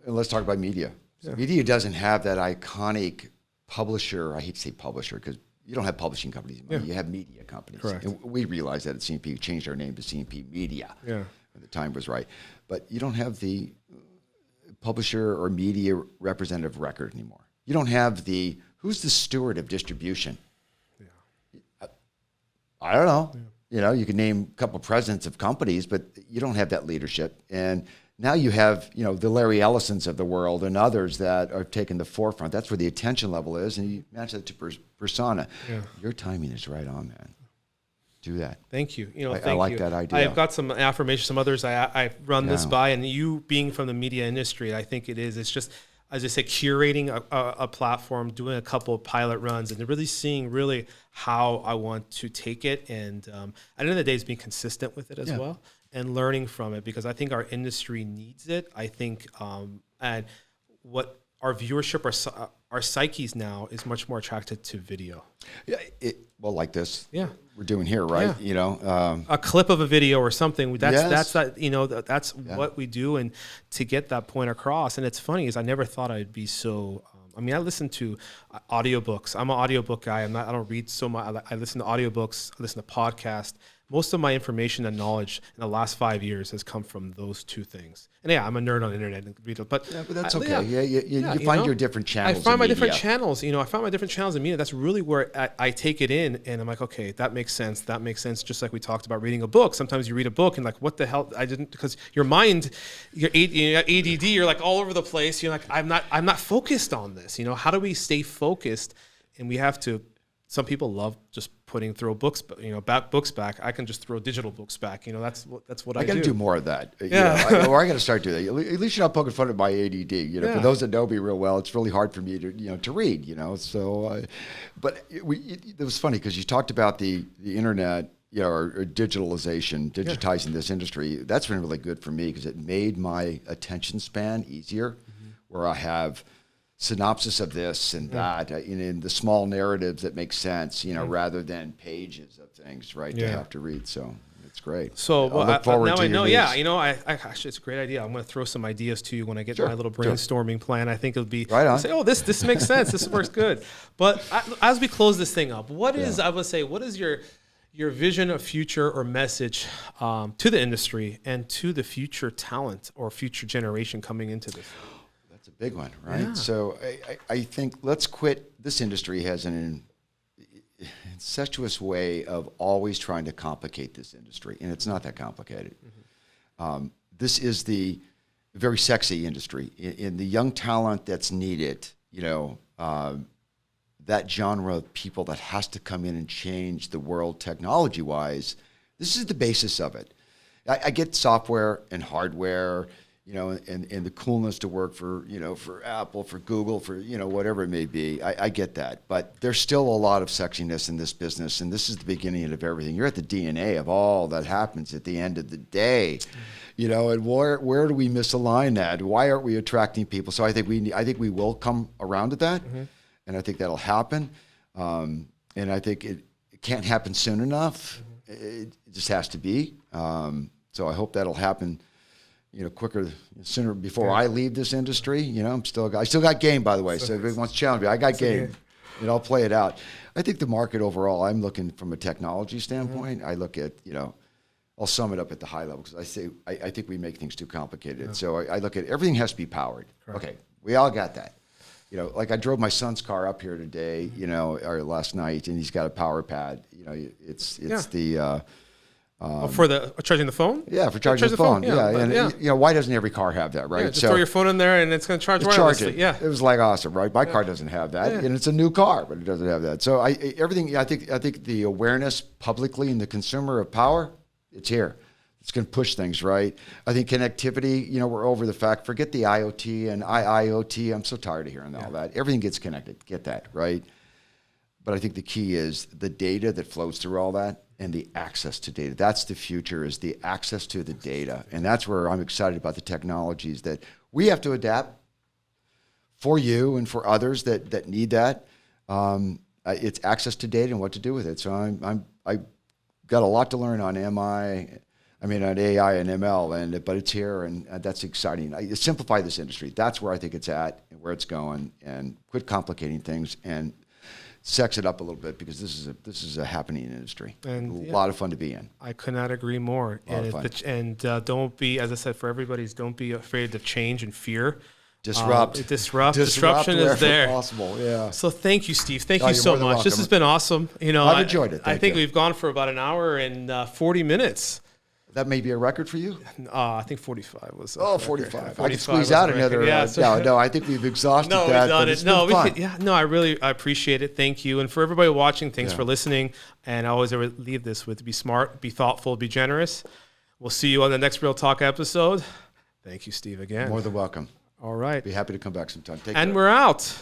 Speaker 2: let's talk about media. Media doesn't have that iconic publisher. I hate to say publisher because you don't have publishing companies anymore. You have media companies. Correct. And we realized that at CNP. We changed our name to CNP Media. Yeah. When the time was right. But you don't have the publisher or media representative record anymore. You don't have who's the steward of distribution? Yeah. I don't know. Yeah. You can name a couple of presidents of companies, but you don't have that leadership. And now you have, the Larry Ellisons of the world and others that are taking the forefront. That's where the attention level is. And you match that to persona. Yeah. Your timing is right on, man. Do that.
Speaker 1: Thank you.
Speaker 2: I like that idea.
Speaker 1: I've got some affirmation, some others I run this by, and you being from the media industry, I think it is. It's just, as I said, curating a platform, doing a couple of pilot runs, and really seeing really how I want to take it. And at the end of the day, it's being consistent with it as well. And learning from it, because I think our industry needs it. I think, and what our viewership, our psyches now is much more attracted to video.
Speaker 2: Yeah, like this. Yeah, we're doing here, right? Yeah.
Speaker 1: A clip of a video or something. That's what we do, and to get that point across. And it's funny is I never thought I'd be so. I listen to audiobooks. I'm an audiobook guy. I don't read so much. I listen to audiobooks. I listen to podcasts. Most of my information and knowledge in the last 5 years has come from those two things. And I'm a nerd on the internet and read it, but
Speaker 2: that's okay. You find your different channels.
Speaker 1: I find my different channels. I find my different channels in media. That's really where I take it in, and I'm like, okay, that makes sense. That makes sense. Just like we talked about reading a book. Sometimes you read a book and like, what the hell? I didn't, because your mind, your ADD, you're like all over the place. You're like, I'm not focused on this. How do we stay focused? And we have to. Some people love just throw books, books back. I can just throw digital books back. That's what I do.
Speaker 2: I got to do more of that. I got to start doing that. At least you're not poking fun at my ADD. For those that know me real well, it's really hard for me to read. So, but it was funny because you talked about the internet, or digitalizing this industry. That's been really good for me because it made my attention span easier, where I have synopsis of this and that in the small narratives that make sense, rather than pages of things, right? To have to read. So it's great.
Speaker 1: So I look forward to your news. Actually, it's a great idea. I'm going to throw some ideas to you when I get my little brainstorming plan. I think it'll be
Speaker 2: right on.
Speaker 1: Say, this makes sense. This works good. But as we close this thing up, what is your vision of future or message to the industry and to the future talent or future generation coming into this?
Speaker 2: A big one, right? Yeah. So I think let's quit. This industry has an incestuous way of always trying to complicate this industry, and it's not that complicated. This is the very sexy industry. In the young talent that's needed, that genre of people that has to come in and change the world technology-wise, this is the basis of it. I get software and hardware, and the coolness to work for Apple, for Google, for, whatever it may be. I get that. But there's still a lot of sexiness in this business, and this is the beginning of everything. You're at the DNA of all that happens at the end of the day, and where do we misalign that? Why aren't we attracting people? So I think we will come around to that, and I think that'll happen. And I think it can't happen soon enough. It just has to be. So I hope that'll happen quicker, sooner before I leave this industry. I still got game, by the way. So if anyone wants to challenge me, I got game. I'll play it out. I think the market overall, I'm looking from a technology standpoint. I look at, I'll sum it up at the high level because I think we make things too complicated. Yeah. So I look at everything has to be powered. Correct. Okay, we all got that. Like I drove my son's car up here today, or last night, and he's got a power pad. It's the
Speaker 1: For the charging the phone?
Speaker 2: Yeah, for charging the phone. Yeah,
Speaker 1: and
Speaker 2: you know, why doesn't every car have that, right?
Speaker 1: Yeah, just throw your phone in there and it's going to charge wirelessly.
Speaker 2: It.
Speaker 1: Yeah,
Speaker 2: it was like awesome, right? My car doesn't have that, and it's a new car, but it doesn't have that. So I think the awareness publicly in the consumer of power, it's here. It's going to push things, right? I think connectivity, you know, we're over the fact, forget the IoT and IIoT. I'm so tired of hearing all that. Everything gets connected. Get that, right? But I think the key is the data that flows through all that and the access to data. That's the future, is the access to the data. And that's where I'm excited about the technologies that we have to adapt for you and for others that need that. It's access to data and what to do with it. So I got a lot to learn on on AI and ML, but it's here, and that's exciting. Simplify this industry. That's where I think it's at and where it's going, and quit complicating things and sex it up a little bit, because this is a happening industry and a lot of fun to be in.
Speaker 1: I could not agree more. And don't be, as I said, for everybody's, don't be afraid of change and fear. Disruption is there.
Speaker 2: Possible, yeah.
Speaker 1: So thank you, Steve. Thank you so much. Welcome. This has been awesome. You know,
Speaker 2: I've enjoyed it.
Speaker 1: I think we've gone for about an hour and 40 minutes.
Speaker 2: That may be a record for you?
Speaker 1: I think 45 was.
Speaker 2: 45. I can squeeze out another. No, I think we've exhausted that.
Speaker 1: No, we've done it. No, I appreciate it. Thank you. And for everybody watching, thanks for listening. And I always leave this with: be smart, be thoughtful, be generous. We'll see you on the next Real Talk episode. Thank you, Steve, again.
Speaker 2: More than welcome.
Speaker 1: All right.
Speaker 2: Be happy to come back sometime. Take care.
Speaker 1: And we're out.